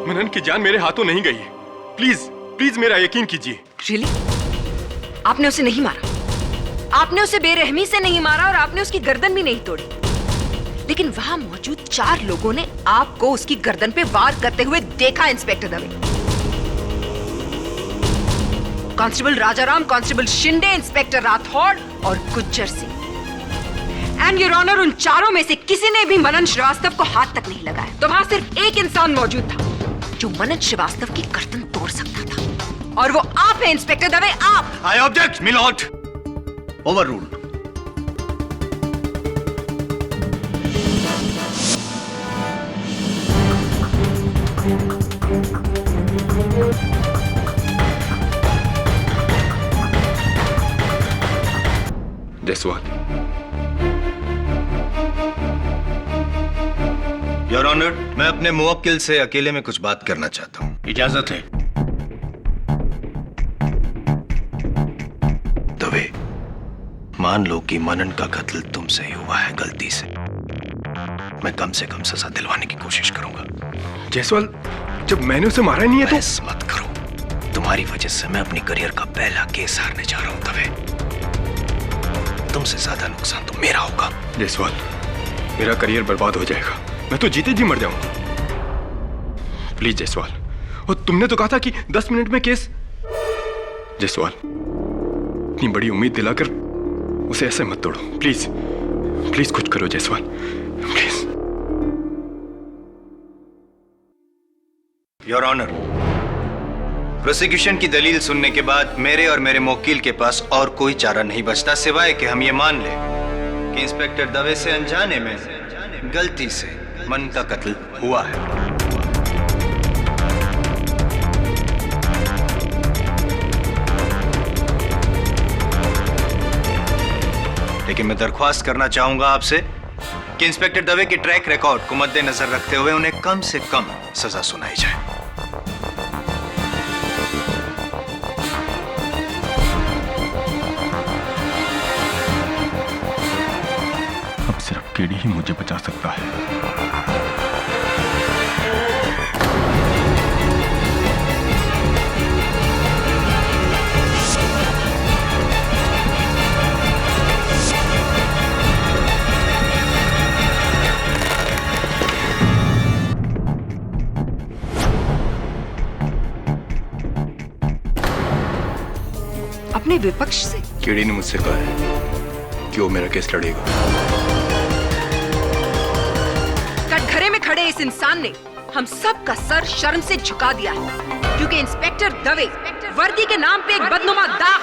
मनन की जान मेरे हाथों नहीं गई है। प्लीज प्लीज मेरा यकीन कीजिए। रियली? आपने उसे नहीं मारा? आपने उसे बेरहमी से नहीं मारा और आपने उसकी गर्दन भी नहीं तोड़ी। लेकिन वहां मौजूद 4 लोगों ने आपको उसकी गर्दन पे वार करते हुए देखा। Inspector Dave, constable Rajaram, constable Shinde, inspector Rathore और Gujjar Singh. And your honour, उन चारों में से किसी ने भी मनन श्रीवास्तव को हाथ तक नहीं लगाया। तो वहां सिर्फ एक इंसान मौजूद था जो मनन श्रीवास्तव की गर्दन तोड़ सकता था, और वो आप हैं इंस्पेक्टर दवे, आप। I object milord. Overruled. Jaiswal. Your honour, मैं अपने मुवक्किल से अकेले में कुछ बात करना चाहता हूं। इजाजत है। दवे, मान लो कि मनन का कत्ल तुमसे ही हुआ है गलती से। मैं कम से कम सजा दिलवाने की कोशिश करूंगा। जायसवाल, जब मैंने उसे मारा नहीं है तो। बहस मत करो। तुम्हारी वजह से मैं अपनी करियर का पहला केस हारने जा रहा हूं दवे। तुमसे ज्यादा नुकसान तो मेरा होगा। जायसवाल, मेरा करियर बर्बाद हो जाएगा। मैं तो जीते जी मर जाऊंगा। प्लीज जायसवाल, और तुमने तो कहा था कि 10 मिनट में केस। जायसवाल, इतनी बड़ी उम्मीद दिलाकर उसे ऐसे मत तोड़ो। प्लीज प्लीज कुछ करो Jaiswal, please. Your honour, prosecution की दलील सुनने के बाद मेरे और मेरे मुवक्किल के पास और कोई चारा नहीं बचता सिवाय कि हम ये मान लें कि इंस्पेक्टर दवे से अनजाने में गलती से मनन का कत्ल हुआ है। लेकिन मैं दरख्वास्त करना चाहूंगा आपसे कि इंस्पेक्टर दवे के ट्रैक रिकॉर्ड को मद्देनजर रखते हुए उन्हें कम से कम सजा सुनाई जाए। अब सिर्फ केडी ही मुझे बचा सकता है। अपने विपक्ष से? केडी ने मुझसे कहा है कि वो मेरा केस लड़ेगा। कटघरे में खड़े इस इंसान ने हम सब का सर शर्म से झुका दिया है, क्योंकि इंस्पेक्टर दवे वर्दी के नाम पे एक बदनुमा दाग।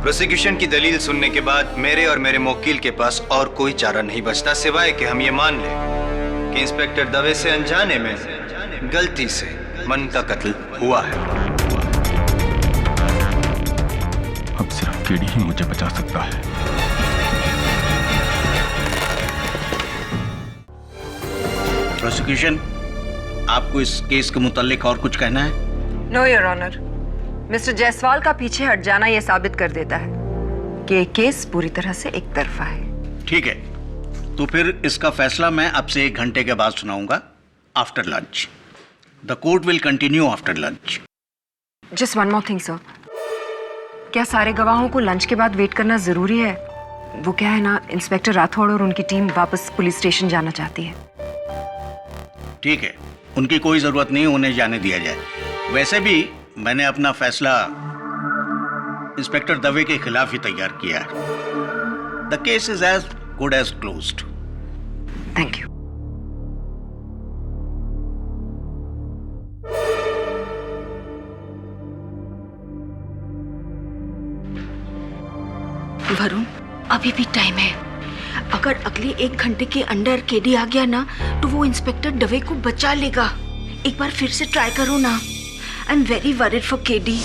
प्रोसिक्यूशन की दलील सुनने के बाद मेरे और मेरे मुवक्किल के पास और कोई चारा नहीं बचता सिवाय कि हम ये मान लें कि इंस्पेक्टर दवे से अनजाने में गलती से मनन का कत्ल हुआ है। अब सिर्फ केडी ही मुझे बचा सकता है। प्रोसिक्यूशन, आपको इस केस के मुतालिक और कुछ कहना है? No your honour, mister Jaiswal का पीछे हट जाना यह साबित कर देता है कि ये केस पूरी तरह से एक तरफा है। ठीक है, तो फिर इसका फैसला मैं आपसे 1 घंटे के बाद सुनाऊंगा, after lunch. The court will continue after lunch. Just one more thing sir, क्या सारे गवाहों को लंच के बाद वेट करना जरूरी है? वो क्या है ना, इंस्पेक्टर राठौड़ और उनकी टीम वापस पुलिस स्टेशन जाना चाहती है। ठीक है, उनकी कोई जरूरत नहीं, उन्हें जाने दिया जाए। वैसे भी मैंने अपना फैसला इंस्पेक्टर दवे के खिलाफ ही तैयार किया है। The case is as good as closed. Thank you. Varun, अभी भी टाइम है। अगर अगले 1 घंटे के अंदर केडी आ गया ना, तो वो इंस्पेक्टर दवे को बचा लेगा। एक बार फिर से ट्राई करो ना। I am very worried for KD.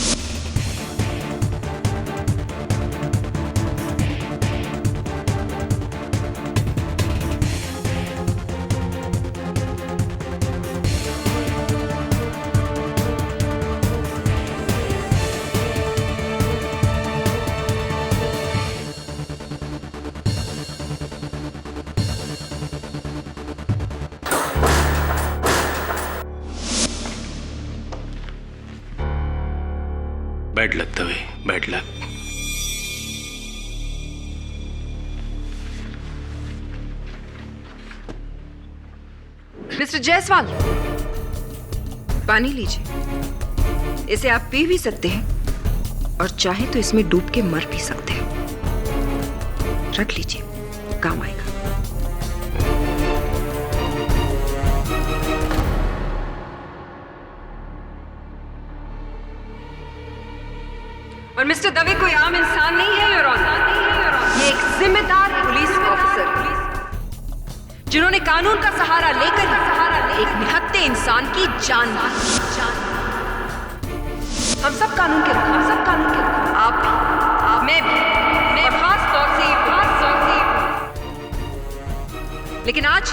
Bad luck Dave, bad luck. Mister Jaiswal, पानी लीजिए। इसे आप पी भी सकते हैं और चाहे तो इसमें डूब के मर भी सकते हैं। रख लीजिए, काम आएगा। और मिस्टर दवे कोई आम इंसान नहीं है योर ऑनर। ये एक जिम्मेदार पुलिस ऑफिसर है, जिन्होंने कानून का सहारा लेकर एक निहत्थे इंसान की जान ली। हम सब कानून के आप भी, मैं भी, और खास तौर से लेकिन आज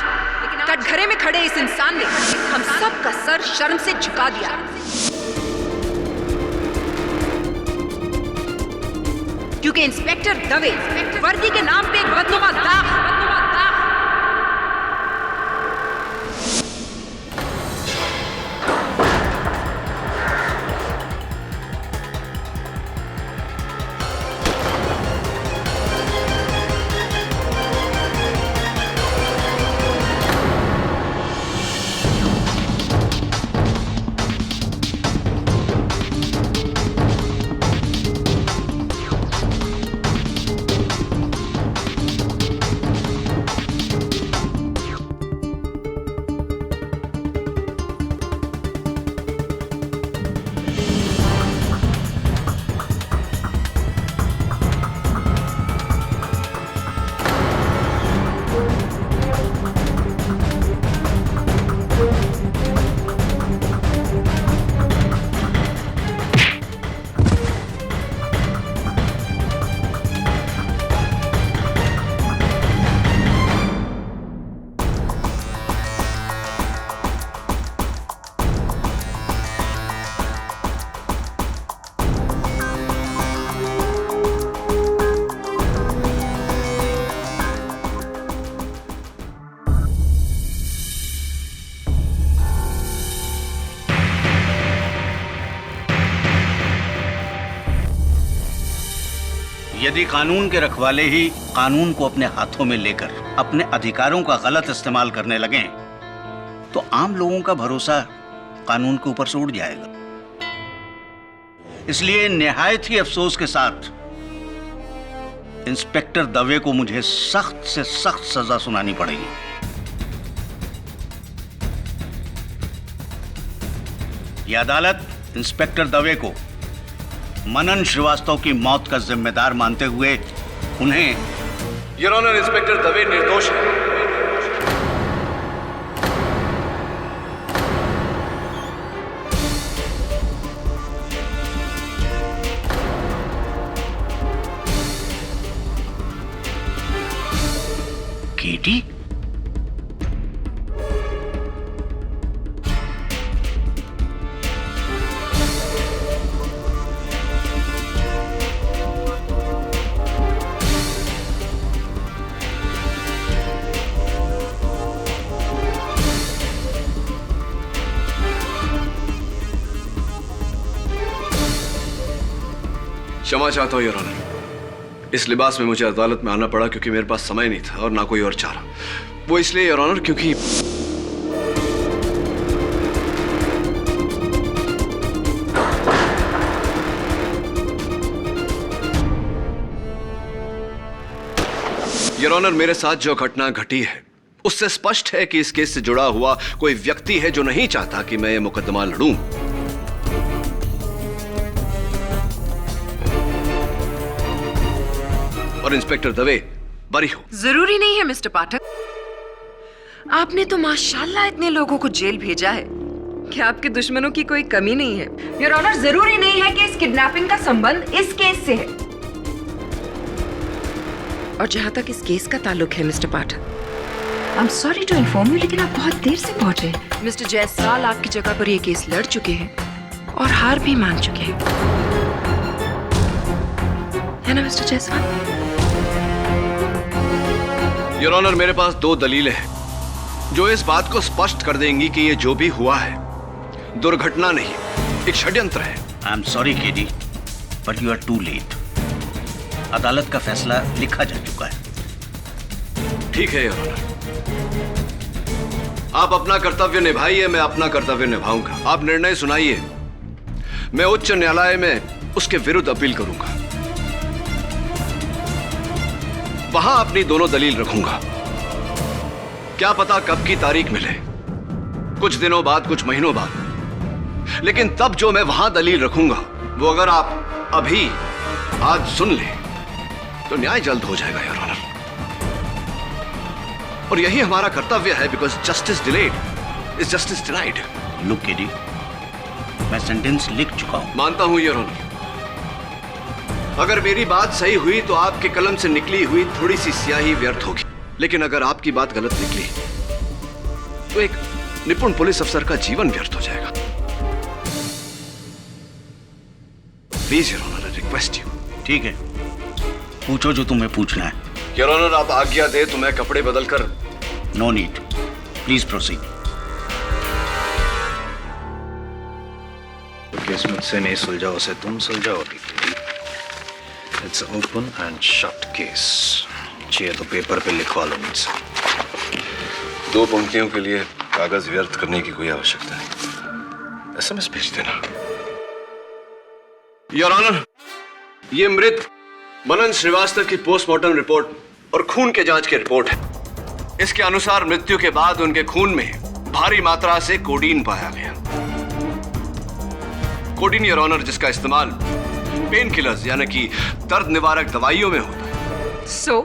कटघरे में खड़े इस इंसान ने हम सब का सर शर्म से झुका दिया। क्योंकि इंस्पेक्टर दवे वर्दी के नाम पे एक बदनुमा दाग। यदि कानून के रखवाले ही कानून को अपने हाथों में लेकर अपने अधिकारों का गलत इस्तेमाल करने लगें, तो आम लोगों का भरोसा कानून के ऊपर से उड़ जाएगा। इसलिए निहायत ही अफसोस के साथ इंस्पेक्टर दवे को मुझे सख्त से सख्त सजा सुनानी पड़ेगी। यह अदालत इंस्पेक्टर दवे को मनन श्रीवास्तव की मौत का जिम्मेदार मानते हुए उन्हें योर ऑनर, इंस्पेक्टर दवे निर्दोष है। केटी, क्षमा चाहता हूं योर ऑनर। इस लिबास में मुझे अदालत में आना पड़ा क्योंकि मेरे पास समय नहीं था और ना कोई और चारा। वो इसलिए योर ऑनर क्योंकि योर ऑनर मेरे साथ जो घटना घटी है उससे स्पष्ट है कि इस केस से जुड़ा हुआ कोई व्यक्ति है जो नहीं चाहता कि मैं ये मुकदमा लड़ूं। और इंस्पेक्टर दवे बरी हो। जरूरी नहीं है मिस्टर पाठक। आपने तो माशाल्लाह इतने लोगों को जेल भेजा है कि आपके दुश्मनों की कोई कमी नहीं है। योर ऑनर, जरूरी नहीं है कि इस किडनैपिंग का संबंध इस केस से है। और जहां तक इस केस का ताल्लुक है mister Pathak, I am sorry to inform you, लेकिन आप बहुत देर से पहुंचे। मिस्टर जायसवाल आपकी जगह पर ये केस लड़ चुके हैं और हार भी मान चुके हैं, है ना मिस्टर जायसवाल? योर ऑनर मेरे पास 2 दलीलें हैं जो इस बात को स्पष्ट कर देंगी कि ये जो भी हुआ है दुर्घटना नहीं, एक षड्यंत्र है। I am sorry KD, but you are too late. अदालत का फैसला लिखा जा चुका है। ठीक है योर ऑनर, आप अपना कर्तव्य निभाइए, मैं अपना कर्तव्य निभाऊंगा। आप निर्णय सुनाइए, मैं उच्च न्यायालय में उसके विरुद्ध अपील करूंगा, वहां अपनी दोनों दलील रखूंगा। क्या पता कब की तारीख मिले, कुछ दिनों बाद, कुछ महीनों बाद, लेकिन तब जो मैं वहां दलील रखूंगा वो अगर आप अभी आज सुन ले तो न्याय जल्द हो जाएगा योर ऑनर। और यही हमारा कर्तव्य है, because justice delayed is justice denied. Look KD, मैं सेंटेंस लिख चुका हूं। मानता हूं योर ऑनर, अगर मेरी बात सही हुई तो आपके कलम से निकली हुई थोड़ी सी स्याही व्यर्थ होगी, लेकिन अगर आपकी बात गलत निकली तो एक निपुण पुलिस अफसर का जीवन व्यर्थ हो जाएगा। Please your honour, I request you. ठीक है, पूछो जो तुम्हें पूछना है। योर ऑनर आप आज्ञा दे तो मैं कपड़े बदलकर। No need, please proceed. Case मुझसे नहीं सुलझा, उसे तुम सुलझाओ। It's open and shut case. चाहिए तो पेपर पे लिखवा लो मुझसे। 2 पंक्तियों के लिए कागज व्यर्थ करने की कोई आवश्यकता नहीं। SMS भेज देना। योर ऑनर, ये मृत मनन श्रीवास्तव की पोस्टमार्टम रिपोर्ट और खून के जांच की रिपोर्ट है। इसके अनुसार मृत्यु के बाद उनके खून में भारी मात्रा से कोडीन पाया गया। कोडीन योर ऑनर, जिसका इस्तेमाल पेन किलर्स यानी कि दर्द निवारक दवाइयों में होता है। सो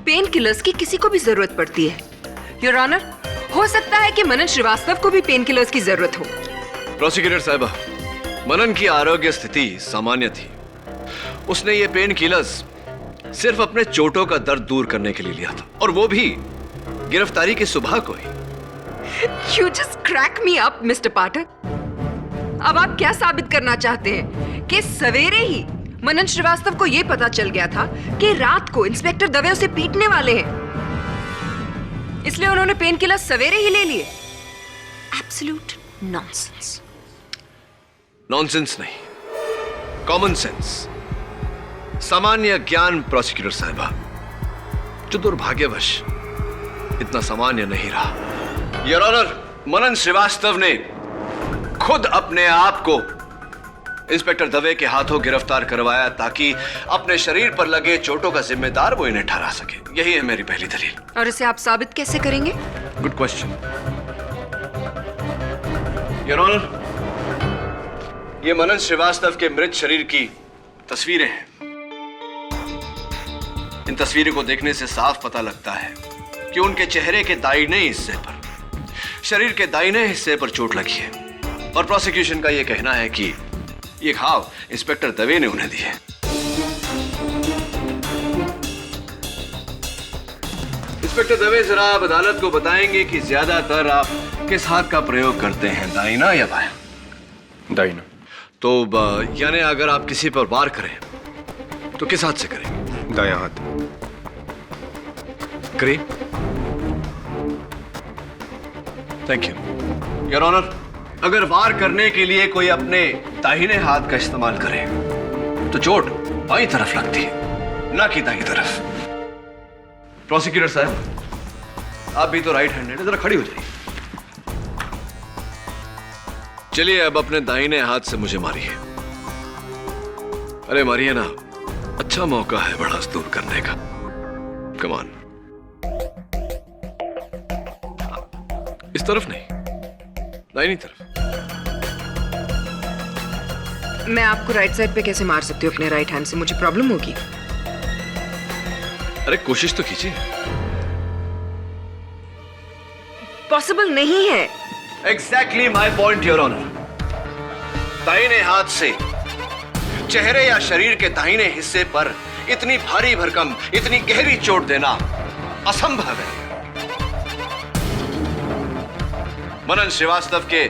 पेन किलर्स की किसी को भी जरूरत पड़ती है योर ऑनर। हो सकता है कि मनन श्रीवास्तव को भी पेन किलर्स की जरूरत हो। प्रोसिक्यूटर साहिबा, मनन की आरोग्य स्थिति सामान्य थी। उसने ये पेन किलर्स सिर्फ अपने चोटों का दर्द दूर करने के लिए लिया था, और वो भी गिरफ्तारी की सुबह को ही। You just crack me up, mister Pathak. अब आप क्या साबित करना चाहते हैं कि सवेरे ही मनन श्रीवास्तव को यह पता चल गया था कि रात को इंस्पेक्टर दवे उसे पीटने वाले हैं, इसलिए उन्होंने पेन किलर सवेरे ही ले लिए? Absolute nonsense. नॉनसेंस नहीं, कॉमन सेंस, सामान्य ज्ञान प्रोसिक्यूटर साहिबा, जो दुर्भाग्यवश इतना सामान्य नहीं रहा। योर ऑनर, मनन श्रीवास्तव ने खुद अपने आप को इंस्पेक्टर दवे के हाथों गिरफ्तार करवाया ताकि अपने शरीर पर लगे चोटों का जिम्मेदार वो इन्हें ठहरा सके। यही है मेरी पहली दलील। और इसे आप साबित कैसे करेंगे? Good question your honour. ये मनन श्रीवास्तव के मृत शरीर की तस्वीरें हैं। इन तस्वीरों को देखने से साफ पता लगता है कि उनके चेहरे के दाहिने हिस्से पर, शरीर के दाहिने हिस्से पर चोट लगी है, और प्रोसिक्यूशन का यह कहना है कि ये घाव इंस्पेक्टर दवे ने उन्हें दी है। इंस्पेक्टर दवे, जरा आप अदालत को बताएंगे कि ज्यादातर आप किस हाथ का प्रयोग करते हैं, दाहिना या बायां? दाहिना। तो यानी अगर आप किसी पर वार करें तो किस हाथ से करेंगे? दायां हाथ। करिए। Thank you your honour. अगर वार करने के लिए कोई अपने दाहिने हाथ का इस्तेमाल करे तो चोट बाईं तरफ लगती है, ना कि दाईं तरफ। प्रोसिक्यूटर साहब, आप भी तो राइट हैंडेड है, जरा खड़ी हो जाइए। चलिए अब अपने दाहिने हाथ से मुझे मारिए। अरे मारिए ना, अच्छा मौका है भड़ास दूर करने का। Come on. इस तरफ नहीं, दाहिनी तरफ। मैं आपको राइट साइड पे कैसे मार सकती हूँ अपने राइट हैंड से? मुझे प्रॉब्लम होगी। अरे कोशिश तो कीजिए। पॉसिबल नहीं है। Exactly my point your honour. दाहिने हाथ से चेहरे या शरीर के दाहिने हिस्से पर इतनी भारी भरकम, इतनी गहरी चोट देना असंभव है। मनन श्रीवास्तव के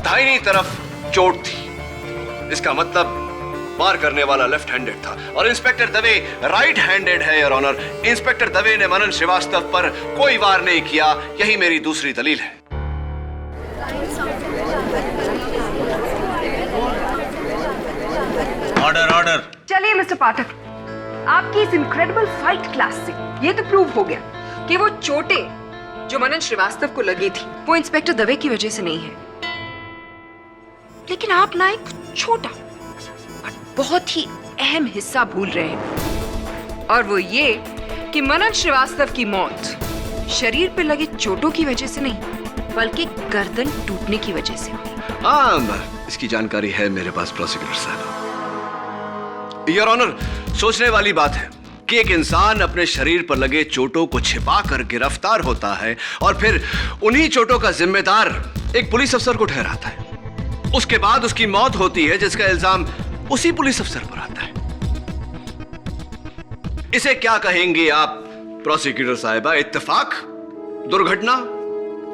दाहिनी तरफ चोट थी, इसका मतलब वार करने वाला लेफ्ट हैंडेड था और इंस्पेक्टर दवे राइट हैंडेड है योर ऑनर। इंस्पेक्टर दवे ने मनन श्रीवास्तव पर कोई वार नहीं किया, यही मेरी दूसरी दलील है। Order order. चलिए मिस्टर पाठक, आपकी इस इनक्रेडिबल फाइट क्लास से ये तो प्रूव हो गया कि वो चोटें जो मनन श्रीवास्तव को लगी थी वो इंस्पेक्टर दवे की वजह से नहीं है। लेकिन आप ना एक छोटा और बहुत ही अहम हिस्सा भूल रहे हैं, और वो ये कि मनन श्रीवास्तव की मौत शरीर पे लगे चोटों की वजह से नहीं बल्कि गर्दन टूटने की वजह से हुई। हाँ, इसकी जानकारी है मेरे पास प्रोसिक्यूटर साहब। योर ऑनर, सोचने वाली बात है कि एक इंसान अपने शरीर पर लगे चोटों को छिपाकर गिरफ्तार होता है और फिर उन्हीं चोटों का जिम्मेदार एक पुलिस अफसर को ठहराता है। उसके बाद उसकी मौत होती है जिसका इल्जाम उसी पुलिस अफसर पर आता है। इसे क्या कहेंगे आप प्रोसिक्यूटर साहिबा? इत्तेफाक, दुर्घटना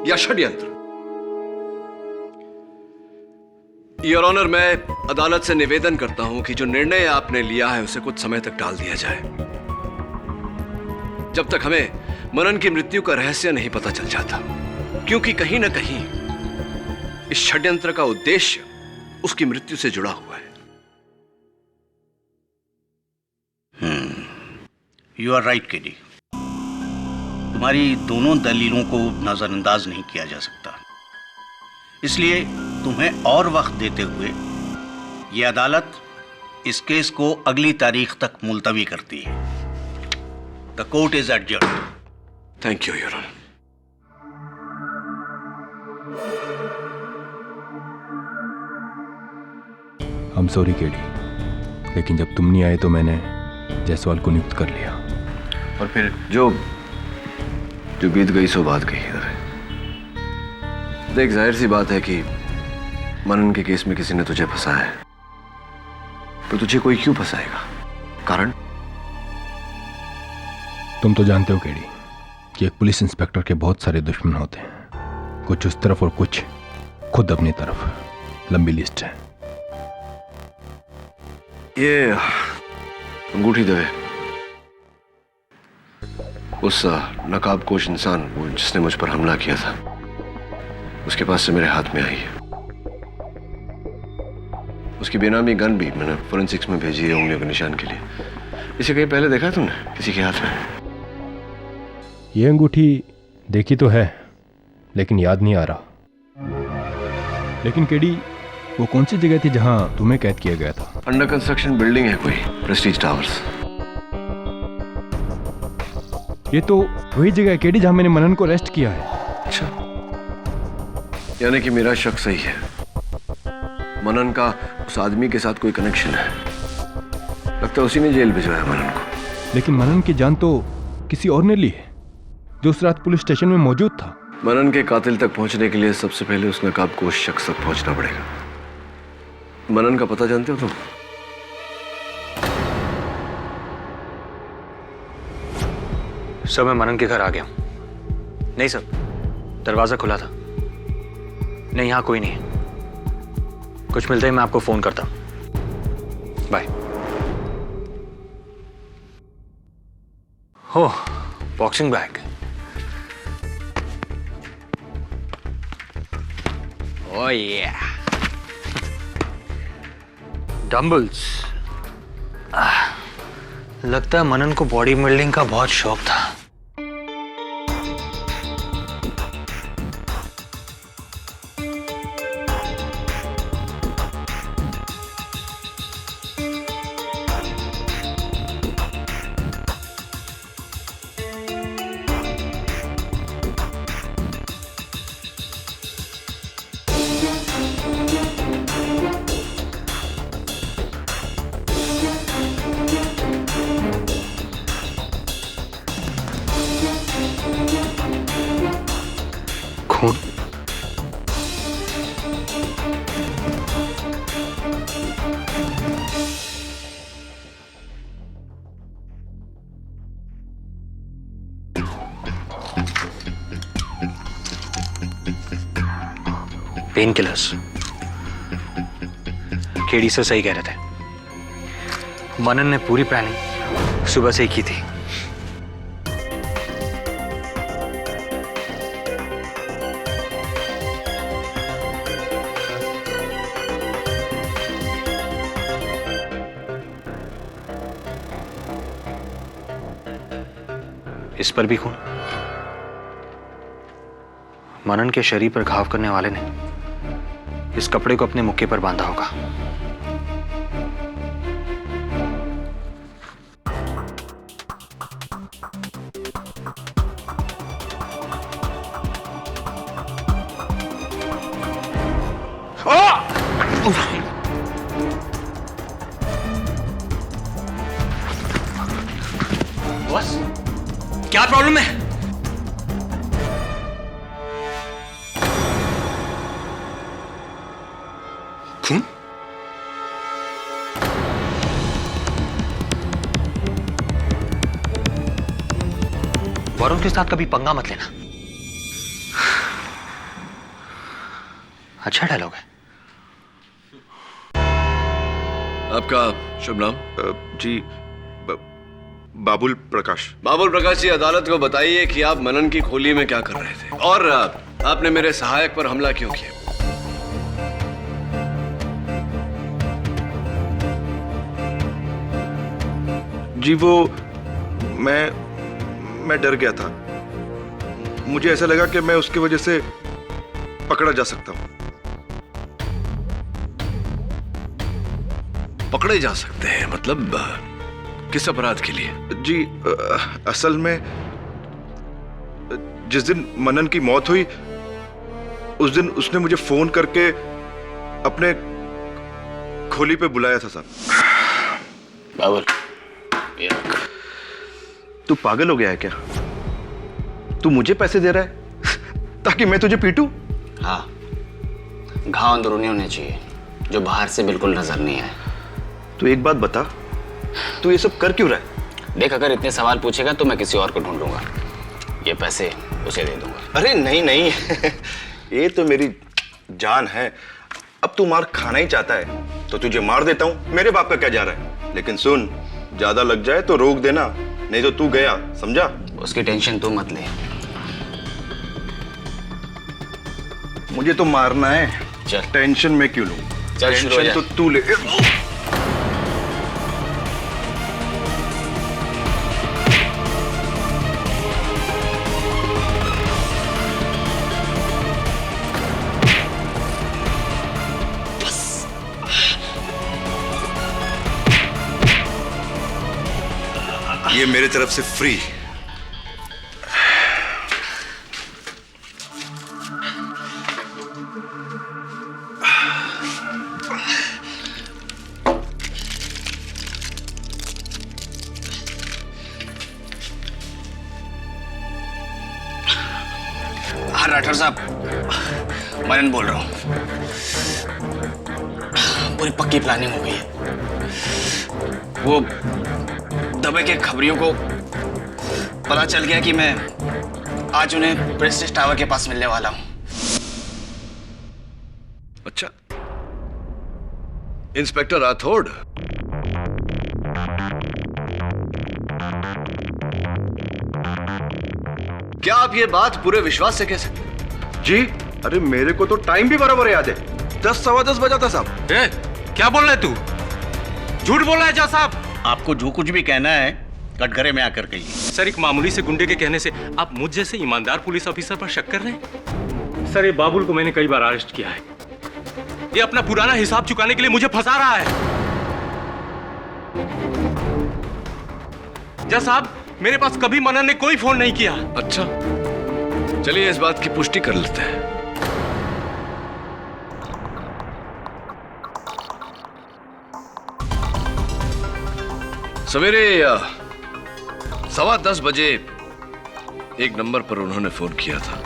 या षड्यंत्र? योर ऑनर, मैं अदालत से निवेदन करता हूं कि जो निर्णय आपने लिया है उसे कुछ समय तक टाल दिया जाए, जब तक हमें मनन की मृत्यु का रहस्य नहीं पता चल जाता, क्योंकि कहीं ना कहीं इस षड्यंत्र का उद्देश्य उसकी मृत्यु से जुड़ा हुआ है। You are right KD. तुम्हारी दोनों दलीलों को नजरअंदाज नहीं किया जा सकता, इसलिए तुम्हें और वक्त देते हुए यह अदालत इस केस को अगली तारीख तक मुलतवी करती है। The court is adjourned. Thank you your honour. I am sorry KD, लेकिन जब तुम नहीं आए तो मैंने जायसवाल को नियुक्त कर लिया। और फिर जो बीत गई सो बात गई। देख, जाहिर सी बात है कि मनन के केस में किसी ने तुझे फंसाया है, पर तुझे कोई क्यों फंसाएगा? कारण? तुम तो जानते हो केडी कि एक पुलिस इंस्पेक्टर के बहुत सारे दुश्मन होते हैं, कुछ उस तरफ और कुछ खुद अपनी तरफ। लंबी लिस्ट है। ये अंगूठी दे उस नकाबपोश इंसान वो जिसने मुझ पर हमला किया था, उसके पास से मेरे हाथ में आई है। उसकी बेनामी गन भी मैंने फोरेंसिक्स में भेजी है उंगलियों के निशान के लिए। इसे कहीं पहले देखा तुमने किसी के हाथ में? ये अंगूठी देखी तो है, लेकिन याद नहीं आ रहा। लेकिन केडी, वो कौन सी जगह थी जहां तुम्हें कैद किया गया था? अंडर कंस्ट्रक्शन बिल्डिंग है कोई, प्रेस्टीज टावर्स। ये तो वही जगह है केडी जहां मैंने मनन को अरेस्ट किया है। अच्छा, यानी कि मेरा शक सही है। मनन का उस आदमी के साथ कोई कनेक्शन है। लगता है उसी ने जेल भिजवाया मनन को। लेकिन मनन की जान तो किसी और ने ली है, जो उस रात पुलिस स्टेशन में मौजूद था। मनन के कातिल तक पहुंचने के लिए सबसे पहले उस नकाबपोश शख्स तक पहुंचना पड़ेगा। मनन का पता जानते हो तुम? सर, मैं मनन के घर आ गया हूं। नहीं सर, दरवाजा खुला था। नहीं, यहां कोई नहीं है। कुछ मिलते ही मैं आपको फोन करता हूं। बाय। हो, बॉक्सिंग बैग। ओह या, डंबल्स, लगता है मनन को बॉडी बिल्डिंग का बहुत शौक था। खून। Pain killers. केडी से सही कह रहे थे। मनन ने पूरी प्लानिंग सुबह से ही की थी। इस पर भी खून। मनन के शरीर पर घाव करने वाले ने इस कपड़े को अपने मुक्के पर बांधा होगा। बॉस, क्या प्रॉब्लम है? खून? वरुण के साथ कभी पंगा मत लेना। अच्छा डायलॉग है। आपका शुभ नाम? जी बाबुल प्रकाश। बाबुल प्रकाश जी, अदालत को बताइए कि आप मनन की खोली में क्या कर रहे थे और आपने मेरे सहायक पर हमला क्यों किया? जी वो मैं डर गया था। मुझे ऐसा लगा कि मैं उसकी वजह से पकड़ा जा सकता हूं। पकड़े जा सकते हैं? मतलब किस अपराध के लिए? जी असल में जिस दिन मनन की मौत हुई उस दिन उसने मुझे फोन करके अपने खोली पे बुलाया था साहब। बाबुल, तू पागल हो गया है क्या? तू मुझे पैसे दे रहा है ताकि मैं तुझे पीटूं? हाँ, घाव अंदरूनी होने चाहिए जो बाहर से बिल्कुल नजर नहीं आए। तू एक बात बता, तू ये सब कर क्यों रहा है? देख, अगर इतने सवाल पूछेगा तो मैं किसी और को ढूंढ लूंगा। ये पैसे उसे दे दूंगा। अरे नहीं नहीं ये तो मेरी जान है। अब तू मार खाना ही चाहता है तो तुझे मार देता हूं। मेरे बाप का क्या जा रहा है? लेकिन सुन, ज्यादा लग जाए तो रोक देना, नहीं तो तू गया, समझा? उसकी टेंशन तू मत ले। मुझे तो मारना है। चल। टेंशन मैं क्यों लूं? चल, शुरू हो जा। टेंशन तो तू ले। ये मेरी तरफ से फ्री। हाँ राठौर साहब, मनन बोल रहा हूं। पूरी पक्की प्लानिंग हो गई है। वो दबे के खबरियों को पता चल गया कि मैं आज उन्हें प्रेस्टीज टावर के पास मिलने वाला हूं। अच्छा, इंस्पेक्टर राठौड़, क्या आप ये बात पूरे विश्वास से कह सकते? जी अरे मेरे को तो टाइम भी बराबर याद है। 10 सवा 10 बजा था साहब। क्या बोल रहा है तू? झूठ बोल रहा है जज साहब। आपको जो कुछ भी कहना है कटघरे में आकर कहिए। सर, एक मामूली से गुंडे के कहने से आप मुझ जैसे ईमानदार पुलिस ऑफिसर पर शक कर रहे हैं? सर, ये बाबुल को मैंने कई बार अरेस्ट किया है। ये अपना पुराना हिसाब चुकाने के लिए मुझे फंसा रहा है। जज साहब, मेरे पास कभी मनन ने कोई फोन नहीं किया। अच्छा, चलिए इस बात की पुष्टि कर लेते हैं। सवेरे 10:15 बजे एक नंबर पर उन्होंने फोन किया था।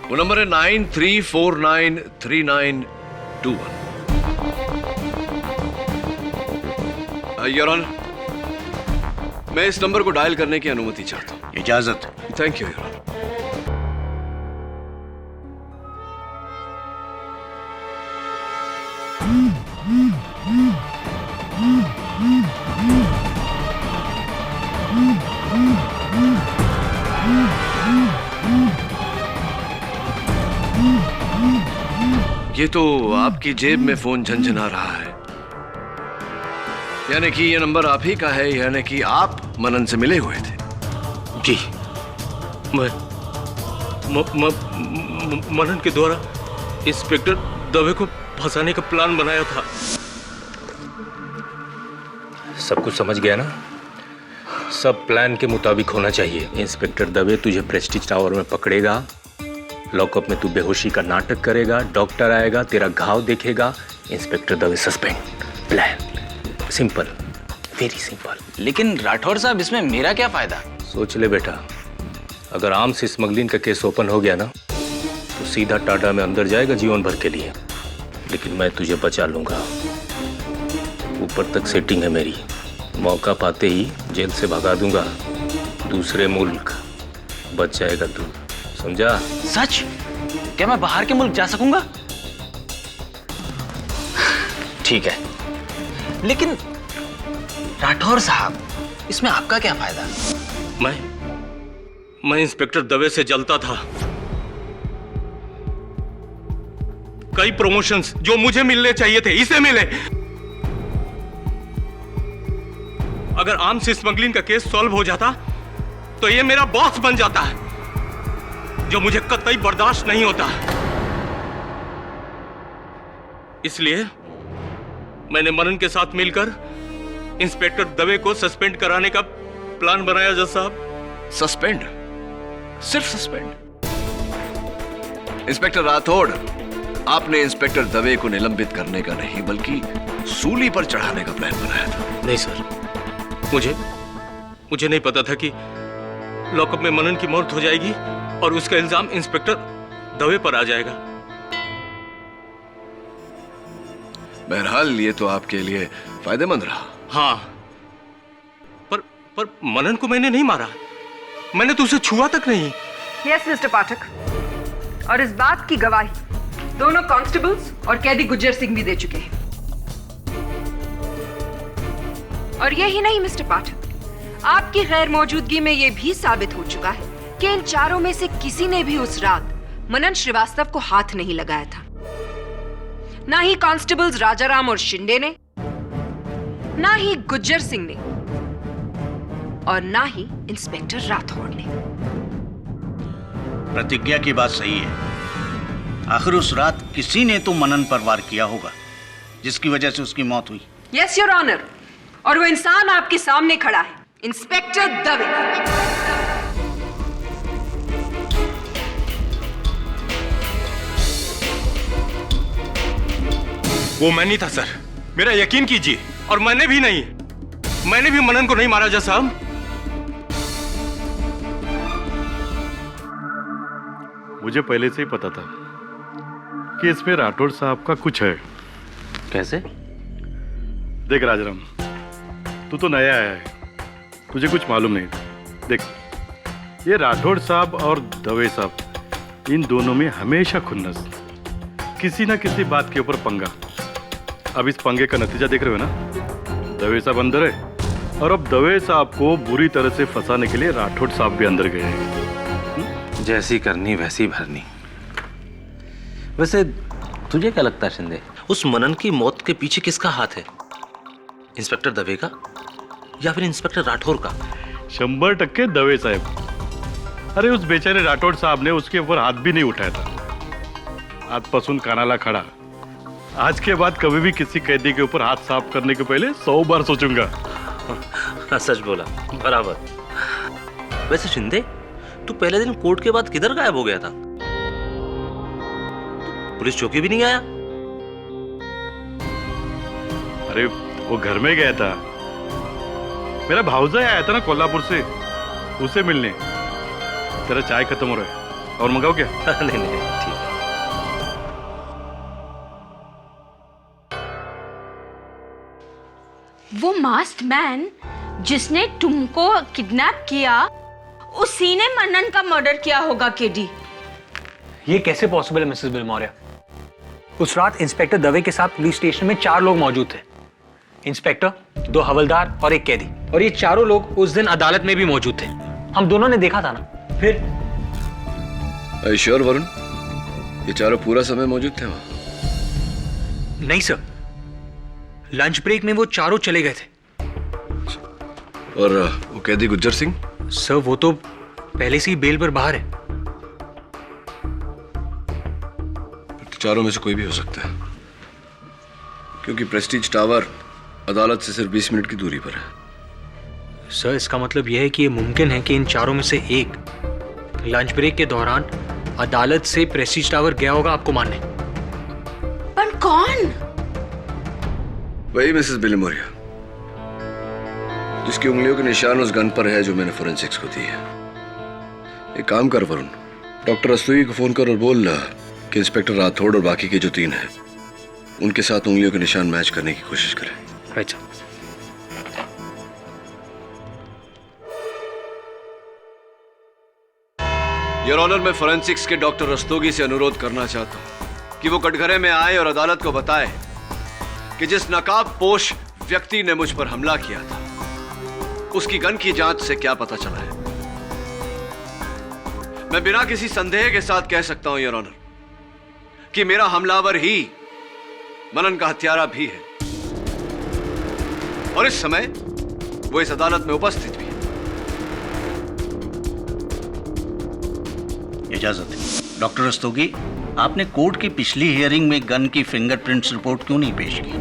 वो नंबर है 93493921। योर ऑनर, मैं इस नंबर को डायल करने की अनुमति चाहता हूं। इजाजत। Thank you your honour. ये तो आपकी जेब में फोन झनझना रहा है, यानी कि ये नंबर आप ही का है, यानी कि आप मनन से मिले हुए थे। जी, मनन के द्वारा इंस्पेक्टर दवे को फंसाने का प्लान बनाया था। सब कुछ समझ गया ना? सब प्लान के मुताबिक होना चाहिए। इंस्पेक्टर दवे तुझे प्रेस्टीज टावर में पकड़ेगा, लॉकअप में तू बेहोशी का नाटक करेगा, डॉक्टर आएगा, तेरा घाव देखेगा, inspector Dave suspend. Plan simple, very simple. लेकिन राठौर साहब, इसमें मेरा क्या फायदा? सोच ले बेटा, अगर आर्म्स स्मगलिंग का केस ओपन हो गया ना तो सीधा टाटा में अंदर जाएगा जीवन भर के लिए। लेकिन मैं तुझे बचा लूंगा। ऊपर तक सेटिंग है मेरी, मौका पाते ही जेल से भगा दूंगा। दूसरे मुल्क बच जाएगा तू, समझा? सच? क्या मैं बाहर के मुल्क जा सकूंगा? ठीक है, लेकिन राठौर साहब, इसमें आपका क्या फायदा? मैं इंस्पेक्टर दवे से जलता था। कई प्रमोशंस जो मुझे मिलने चाहिए थे इसे मिले। अगर आर्म्स स्मगलिंग का केस सॉल्व हो जाता तो ये मेरा बॉस बन जाता है, जो मुझे कतई बर्दाश्त नहीं होता। इसलिए मैंने मनन के साथ मिलकर इंस्पेक्टर दवे को सस्पेंड कराने का प्लान बनाया। जज साहब, सस्पेंड? सिर्फ सस्पेंड? इंस्पेक्टर राठौड़, आपने इंस्पेक्टर दवे को निलंबित करने का नहीं बल्कि सूली पर चढ़ाने का प्लान बनाया था। नहीं सर, मुझे नहीं पता था कि लॉकअप में मनन की मौत हो जाएगी और उसका इल्जाम इंस्पेक्टर दवे पर आ जाएगा। बहरहाल ये तो आपके लिए फायदेमंद रहा। हाँ, पर मनन को मैंने नहीं मारा, मैंने तो उसे छुआ तक नहीं। यस मिस्टर पाठक, और इस बात की गवाही दोनों कांस्टेबल्स और कैदी गुज्जर सिंह भी दे चुके हैं। और यही नहीं मिस्टर पाठक, आपकी गैर मौजूदगी में यह भी साबित हो चुका है कि इन चारों में से किसी ने भी उस रात मनन श्रीवास्तव को हाथ नहीं लगाया था। ना ही कांस्टेबल्स राजाराम और शिंदे ने, ना ही गुज्जर सिंह ने, और ना ही इंस्पेक्टर राठौड़ ने। प्रतिज्ञा की बात सही है। आखिर उस रात किसी ने तो मनन पर वार किया होगा, जिसकी वजह से उसकी मौत हुई। यस योर ऑनर, और वो इंसान आपके सामने खड़ा है, इंस्पेक्टर दवे। वो मैं नहीं था सर, मेरा यकीन कीजिए। और मैंने भी मनन को नहीं मारा। जज साहब, मुझे पहले से ही पता था कि इसमें राठौड़ साहब का कुछ है। कैसे? देख राजाराम, तू तो नया आया है, तुझे कुछ मालूम नहीं था। देख, ये राठौड़ साहब और दवे साहब, इन दोनों में हमेशा खुन्नस, किसी ना किसी बात के ऊपर पंगा। अब इस पंगे का नतीजा देख रहे हो ना? दवे साहब अंदर है, और अब दवे साहब को बुरी तरह से फंसाने के लिए राठौड़ साहब भी अंदर गए हैं। जैसी करनी वैसी भरनी। वैसे तुझे क्या लगता है शिंदे, उस मनन की मौत के पीछे किसका हाथ है? इंस्पेक्टर दवे का या फिर इंस्पेक्टर राठौर का? 100% दवे साहेब. अरे उस बेचारे राठौड़ साहब ने उसके ऊपर हाथ भी नहीं उठाया था. आजपासून कानाला खड़ा. आज के बाद कभी भी किसी कैदी के ऊपर हाथ साफ करने के पहले 100 बार सोचूंगा. सच बोला, बराबर. वैसे शिंदे, तू पहले दिन कोर्ट के बाद किधर गायब हो गया था? पुलिस चौकी भी नहीं आया? अरे वो घर में गया था. मेरा भाऊजा आया था ना कोल्हापुर से, उसे मिलने. तेरा चाय खत्म हो रहा है, और मंगाओ क्या? नहीं नहीं ठीक है. वो मास्क्ड मैन जिसने तुमको किडनैप किया, उसी ने मनन का मर्डर किया होगा केडी. ये कैसे पॉसिबल है मिसेस बिलमौर्या? उस रात इंस्पेक्टर दवे के साथ पुलिस स्टेशन में 4 लोग मौजूद थे. इंस्पेक्टर, 2 हवलदार और 1 कैदी. और ये चारों लोग उस दिन अदालत में भी मौजूद थे. हम दोनों ने देखा था ना. फिर Are you sure, वरुण? ये चारों पूरा समय मौजूद थे वहां? नहीं सर, लंच ब्रेक में वो चारों चले गए थे. और वो कैदी गुज्जर सिंह? सर वो तो पहले से ही बेल पर बाहर है. तो चारों में से कोई भी हो सकता है, क्योंकि प्रेस्टीज टावर अदालत से सिर्फ 20 मिनट की दूरी पर है. सर इसका मतलब यह है कि यह मुमकिन है कि इन चारों में से एक लंच ब्रेक के दौरान अदालत से प्रेस्टीज टावर गया होगा आपको मारने. पर कौन? वही मिसेस बिलमौर्या, जिसकी उंगलियों के निशान उस गन पर है जो मैंने फोरेंसिक्स को दी है. एक काम कर वरुण, डॉक्टर रस्तोगी को फोन कर और बोल कि इंस्पेक्टर राठौड़ और बाकी के जो 3 हैं उनके साथ उंगलियों के निशान मैच करने की कोशिश करें. अच्छा. योर ऑनर, मैं फोरेंसिक्स के डॉक्टर रस्तोगी से अनुरोध करना चाहता हूं कि वो कटघरे में आए और अदालत को बताए कि जिस नकाबपोश व्यक्ति ने मुझ पर हमला किया था उसकी गन की जांच से क्या पता चला है. मैं बिना किसी संदेह के साथ कह सकता हूं योर ऑनर कि मेरा हमलावर ही मनन का हत्यारा भी है, और इस समय वो इस अदालत में उपस्थित भी है. इजाजत है. डॉक्टर रस्तोगी, आपने कोर्ट की पिछली हियरिंग में गन की फिंगरप्रिंट्स रिपोर्ट क्यों नहीं पेश की?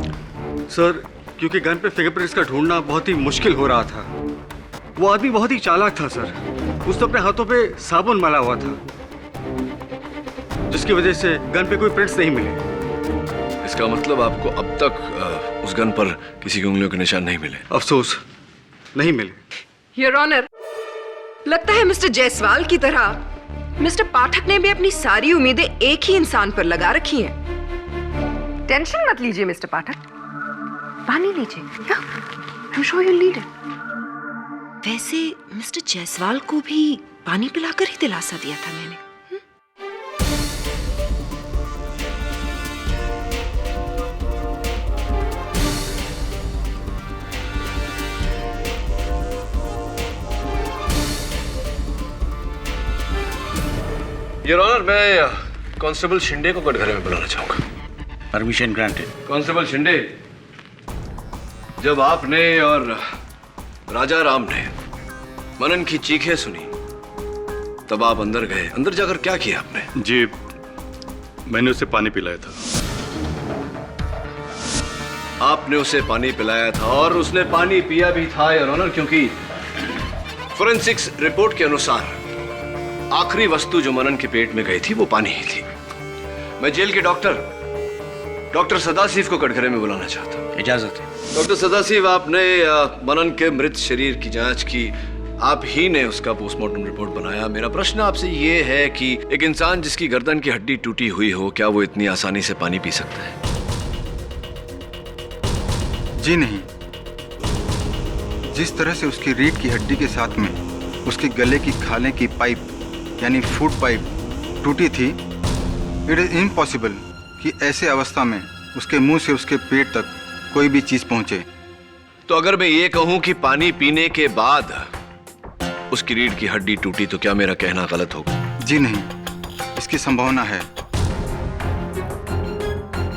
सर, क्योंकि गन पे फिंगरप्रिंट्स का ढूंढना बहुत ही मुश्किल हो रहा था. वो आदमी बहुत ही चालाक था सर. उसने अपने हाथों पे साबुन मला हुआ था, जिसकी वजह से गन पे कोई प्रिंट्स नहीं मिले. इसका मतलब आपको अब तक उस गन पर किसी की उंगलियों के निशान नहीं मिले? अफसोस, नहीं मिले. योर ऑनर, लगता है मिस्टर जायसवाल की तरह मिस्टर पाठक ने भी अपनी सारी उम्मीदें एक ही इंसान पर लगा रखी हैं. टेंशन मत लीजिए मिस्टर पाठक, पानी लीजिए. I'm sure you'll need it. वैसे मिस्टर जायसवाल को भी पानी पिलाकर ही दिलासा दिया था मैंने. योर ऑनर, मैं कांस्टेबल शिंदे को कटघरे में बुलाना चाहूंगा. Permission granted. कांस्टेबल शिंदे, जब आपने और राजा राम ने मनन की चीखें सुनी तब आप अंदर गए. अंदर जाकर क्या किया आपने? जी, मैंने उसे पानी पिलाया था. आपने उसे पानी पिलाया था और उसने पानी पिया भी था योर ऑनर, क्योंकि फोरेंसिक्स रिपोर्ट के अनुसार आखिरी वस्तु जो मनन के पेट में गई थी वो पानी ही थी. मैं जेल के डॉक्टर सदाशिव को कटघरे में बुलाना चाहता हूँ. इजाजत है. डॉक्टर सदाशिव, आपने मनन के मृत शरीर की जांच की, आप ही ने उसका पोस्टमार्टम रिपोर्ट बनाया. मेरा प्रश्न आपसे ये है कि एक इंसान जिसकी गर्दन की हड्डी टूटी हुई हो, क्या वो इतनी आसानी से पानी पी सकता है? जी नहीं. जिस तरह से उसकी रीढ़ की हड्डी के साथ में उसके गले की खाने की पाइप यानी फूड पाइप टूटी थी, इट इज इम्पॉसिबल कि ऐसे अवस्था में उसके मुंह से उसके पेट तक कोई भी चीज पहुंचे. तो अगर मैं ये कहूं कि पानी पीने के बाद उसकी रीढ़ की हड्डी टूटी, तो क्या मेरा कहना गलत होगा? जी नहीं, इसकी संभावना है.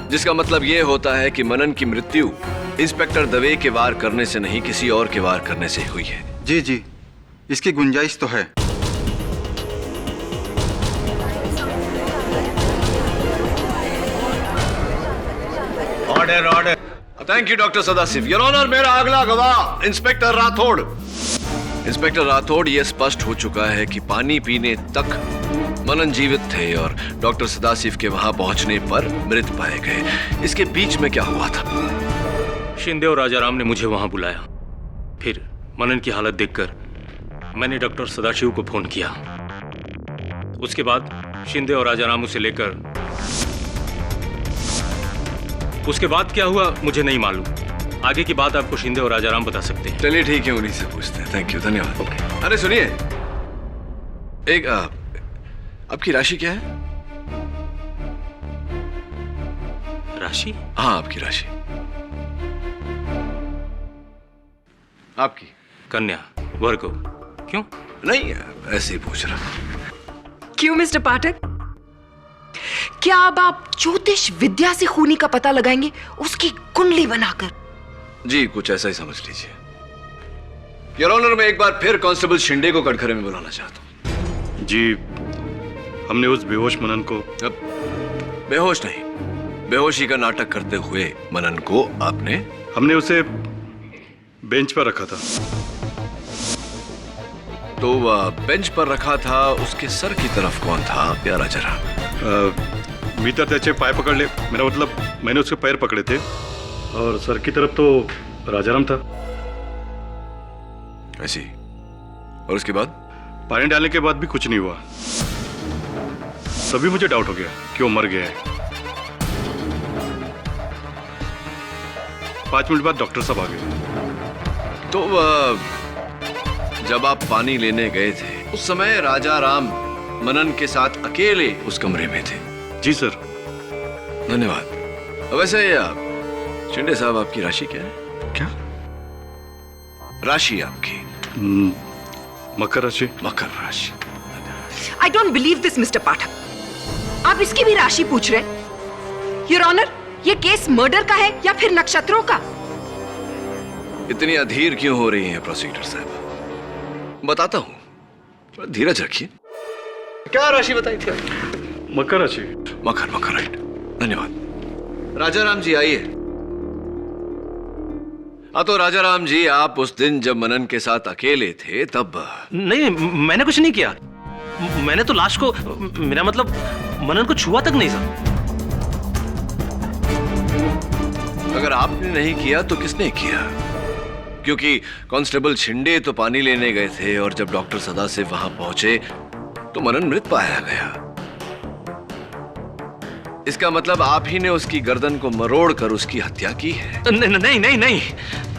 जिसका मतलब यह होता है कि मनन की मृत्यु इंस्पेक्टर दवे के वार करने से नहीं, किसी और के वार करने से हुई है। जी जी, इसकी गुंजाइश तो है। Order order. Thank you doctor Sadashiv. Your honour, मेरा अगला गवाह इंस्पेक्टर राठौड़। इंस्पेक्टर राठौड़, यह स्पष्ट हो चुका है कि पानी पीने तक मनन जीवित थे और डॉक्टर सदाशिव के वहां पहुंचने पर मृत पाए गए। इसके बीच में क्या हुआ था? शिंदे और राजाराम ने मुझे वहां बुलाया। फिर मनन की हालत देखकर मैंने डॉक्टर सदाशिव को फोन किया। उसके बाद शिंदे और राजाराम उसे लेकर, उसके बाद क्या हुआ मुझे नहीं मालूम। आगे की बात आपको शिंदे और राजाराम बता सकते हैं। चलिए ठीक है, उन्हीं से पूछते हैं। थैंक यू, धन्यवाद। ओके। अरे सुनिए, एक आपकी राशि क्या है? राशि? हाँ, आपकी राशि। आपकी? कन्या, वर्गो। क्यों? नहीं, ऐसे ही पूछ रहा। क्यों मिस्टर पाठक? क्या अब आप ज्योतिष विद्या से खूनी का पता लगाएंगे, उसकी कुंडली बनाकर? जी, कुछ ऐसा ही समझ लीजिए। योर ऑनर, मैं एक बार फिर कांस्टेबल शिंदे को कटघरे में बुलाना चाहता हूँ। जी, हमने उस बेहोश मनन को... बेहोश नहीं, बेहोशी का नाटक करते हुए मनन को आपने... हमने उसे बेंच पर रखा था। तो बेंच पर रखा था, उसके सर की तरफ कौन था प्यारा जरा? भीतर त्याचे पाय पकड़ ले, मेरा मतलब मैंने उसके पैर पकड़े थे और सर की तरफ तो राजाराम था। ऐसी? और उसके बाद? पानी डालने के बाद भी कुछ नहीं हुआ। तभी मुझे डाउट हो गया कि वो मर गया है। 5 मिनट बाद डॉक्टर साहब आ गए। तो जब आप पानी लेने गए थे उस समय राजाराम मनन के साथ अकेले उस कमरे में थे? जी सर। धन्यवाद। वैसे शिंदे साहब, आपकी राशि क्या है? क्या राशि आपकी? मकर राशि। मकर राशि। I don't believe this mister Pathak. आप इसकी भी राशि पूछ रहे हैं? योर ऑनर, ये केस मर्डर का है या फिर नक्षत्रों का? इतनी अधीर क्यों हो रही हैं प्रोसिक्यूटर साहब? बताता हूं, थोड़ा धीरज रखिए। क्या राशि बताई थी? मकर राशि। मकर, मकर, राइट। धन्यवाद। राजाराम जी आइए। तो राजाराम जी, आप उस दिन जब मनन के साथ अकेले थे तब... नहीं, मैंने कुछ नहीं किया। मैंने तो लाश को, मेरा मतलब मनन को छुआ तक नहीं सर। अगर आपने नहीं किया तो किसने किया? क्योंकि कांस्टेबल शिंदे तो पानी लेने गए थे और जब डॉक्टर सदाशिव वहां पहुंचे तो मनन मृत पाया गया। इसका मतलब आप ही ने उसकी गर्दन को मरोड़ कर उसकी हत्या की है? नहीं नहीं नहीं नहीं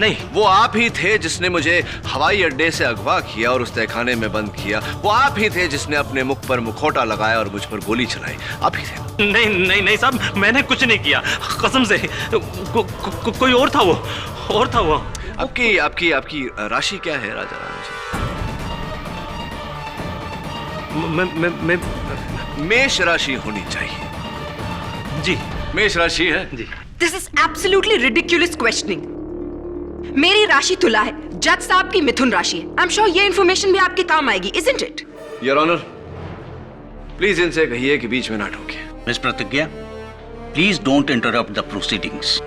नहीं। वो आप ही थे जिसने मुझे हवाई अड्डे से अगवा किया और उस तहखाने में बंद किया। वो आप ही थे जिसने अपने मुख पर मुखौटा लगाया और मुझ पर गोली चलाई। आप ही थे। नहीं नहीं नहीं साहब, मैंने कुछ नहीं किया, कसम से। कोई और था, वो और था। वो आपकी आपकी आपकी राशि क्या है राजाराम जी? मेष राशि होनी चाहिए। जी, मेष राशि है। जी। This is absolutely ridiculous questioning. मेरी राशि तुला है, जज साहब की मिथुन राशि है। आई एम श्योर ये इंफॉर्मेशन भी आपके काम आएगी, isn't it? Your honour, please इनसे कहिए कि बीच में ना टोके। Miss Pratigya, please don't interrupt the proceedings.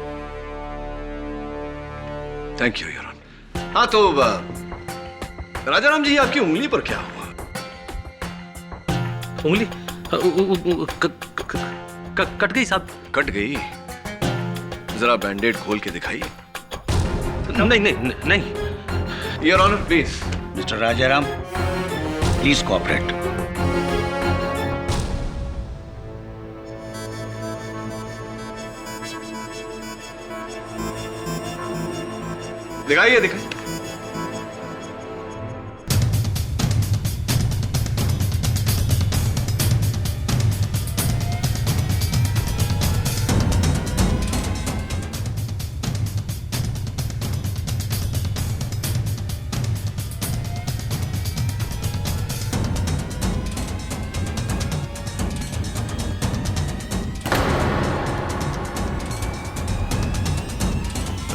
Thank you your honour. हाँ तो राजाराम जी, आपकी उंगली पर क्या हुआ? उंगली कट गई साहब। कट गई? जरा बैंडेड खोल के दिखाइए। नहीं नहीं नहीं। Your honour please. Mister Rajaram, please cooperate. दिखाइए दिखाइए।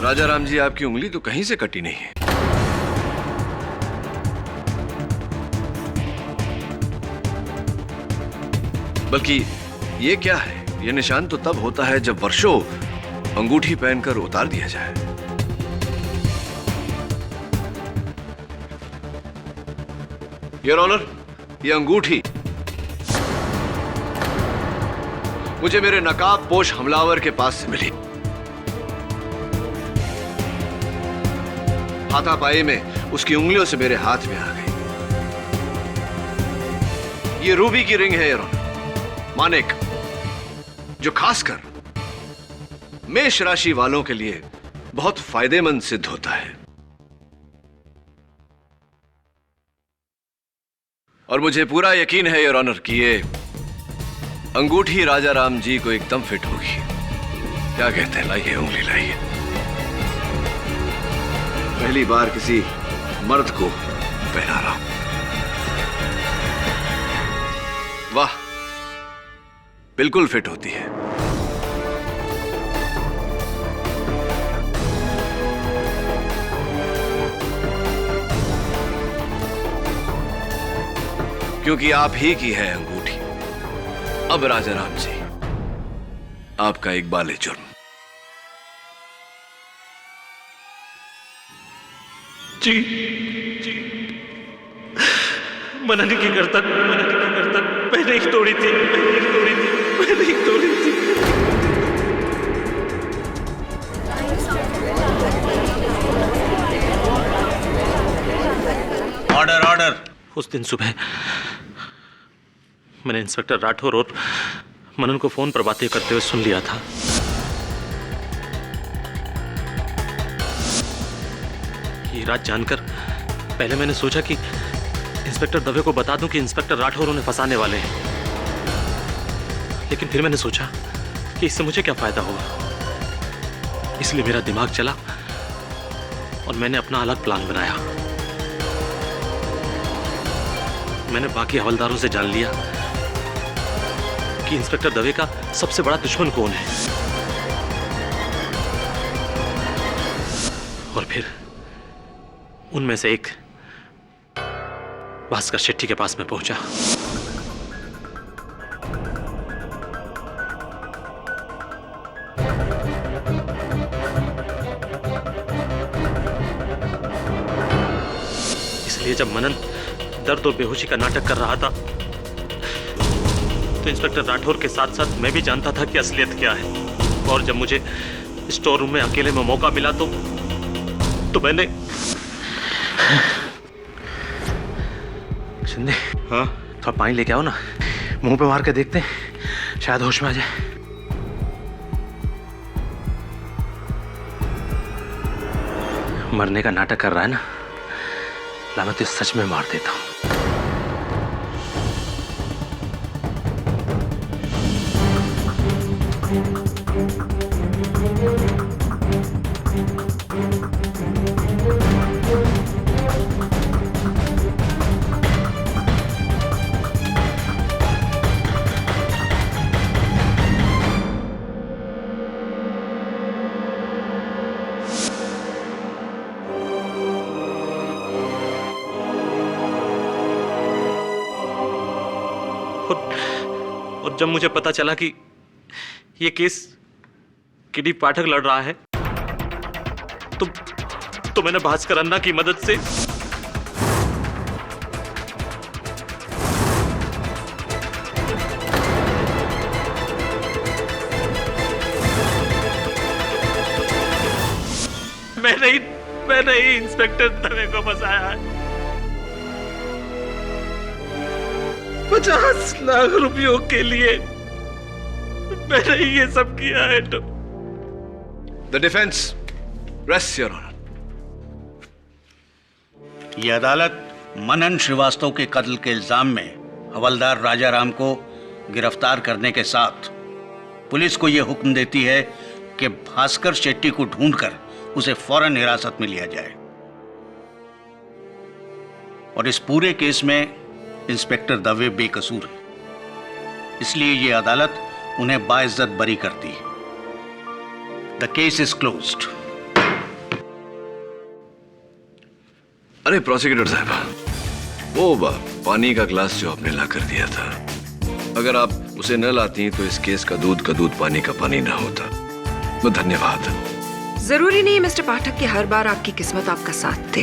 राजा राम जी, आपकी उंगली तो कहीं से कटी नहीं है। बल्कि ये क्या है? ये निशान तो तब होता है जब वर्षों अंगूठी पहनकर उतार दिया जाए। योर ऑनर, ये अंगूठी मुझे मेरे नकाब पोश हमलावर के पास से मिली। हाथापाई में उसकी उंगलियों से मेरे हाथ में आ गई। ये रूबी की रिंग है योर ऑनर, मानिक, जो खासकर मेष राशि वालों के लिए बहुत फायदेमंद सिद्ध होता है। और मुझे पूरा यकीन है योर ऑनर कि ये अंगूठी राजा राम जी को एकदम फिट होगी। क्या कहते हैं? लाइए उंगली लाइए। पहली बार किसी मर्द को पहना रहा हूं। वाह, बिल्कुल फिट होती है। क्योंकि आप ही की है अंगूठी। अब राजा राम जी, आपका इकबाल जुर्म। जी जी, मनन की करतन मैंने ही तोड़ी थी। Order order. उस दिन सुबह मैंने इंस्पेक्टर राठौर और मनन को फोन पर बातें करते हुए सुन लिया था। ये रात जानकर पहले मैंने सोचा कि इंस्पेक्टर दवे को बता दूं कि इंस्पेक्टर राठौर उन्हें फंसाने वाले हैं, लेकिन फिर मैंने सोचा कि इससे मुझे क्या फायदा होगा। इसलिए मेरा दिमाग चला और मैंने अपना अलग प्लान बनाया। मैंने बाकी हवलदारों से जान लिया कि इंस्पेक्टर दवे का सबसे बड़ा दुश्मन कौन है, और फिर उनमें से एक भास्कर शेट्टी के पास में पहुंचा। इसलिए जब मनन दर्द और बेहोशी का नाटक कर रहा था तो इंस्पेक्टर राठौर के साथ साथ मैं भी जानता था कि असलियत क्या है। और जब मुझे स्टोर रूम में अकेले में मौका मिला तो मैंने शिंदे, हाँ, थोड़ा पानी लेके आओ ना, मुंह पे मार के देखते हैं, शायद होश में आ जाए। मरने का नाटक कर रहा है ना, ला मैं तो सच में मार देता हूं। और जब मुझे पता चला कि ये केस किडी पाठक लड़ रहा है तो मैंने भास्कर अन्ना की मदद से मैंने ही इंस्पेक्टर दवे को फंसाया है। 50 लाख रुपयों के लिए मैंने ये सब किया है। तो the defence rest your honour. ये अदालत मनन श्रीवास्तव के कत्ल के इल्जाम में हवलदार राजा राम को गिरफ्तार करने के साथ पुलिस को यह हुक्म देती है कि भास्कर शेट्टी को ढूंढकर उसे फौरन हिरासत में लिया जाए। और इस पूरे केस में इंस्पेक्टर दवे बेकसूर है, इसलिए यह अदालत उन्हें बाइज्जत बरी करती है। The case is closed. अरे प्रोसिक्यूटर साहब, वो पानी का ग्लास जो आपने ला कर दिया था, अगर आप उसे न लाती तो इस केस का दूध पानी का पानी ना होता। तो धन्यवाद। जरूरी नहीं मिस्टर पाठक कि हर बार आपकी किस्मत आपका साथ दे।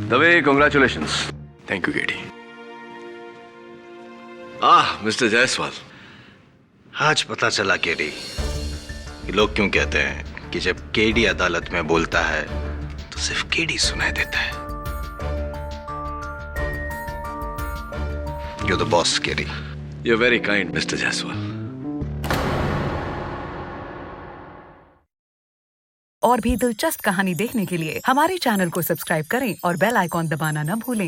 Dave, congratulations. Thank you KD. Mister Jaiswal, आज पता चला केडी, लोग क्यों कहते हैं कि जब केडी अदालत में बोलता है तो सिर्फ केडी सुनाई देता है। You're the boss, KD. You're very kind, Mr. Jaiswal. और भी दिलचस्प कहानी देखने के लिए हमारे चैनल को सब्सक्राइब करें और बेल आइकॉन दबाना न भूलें।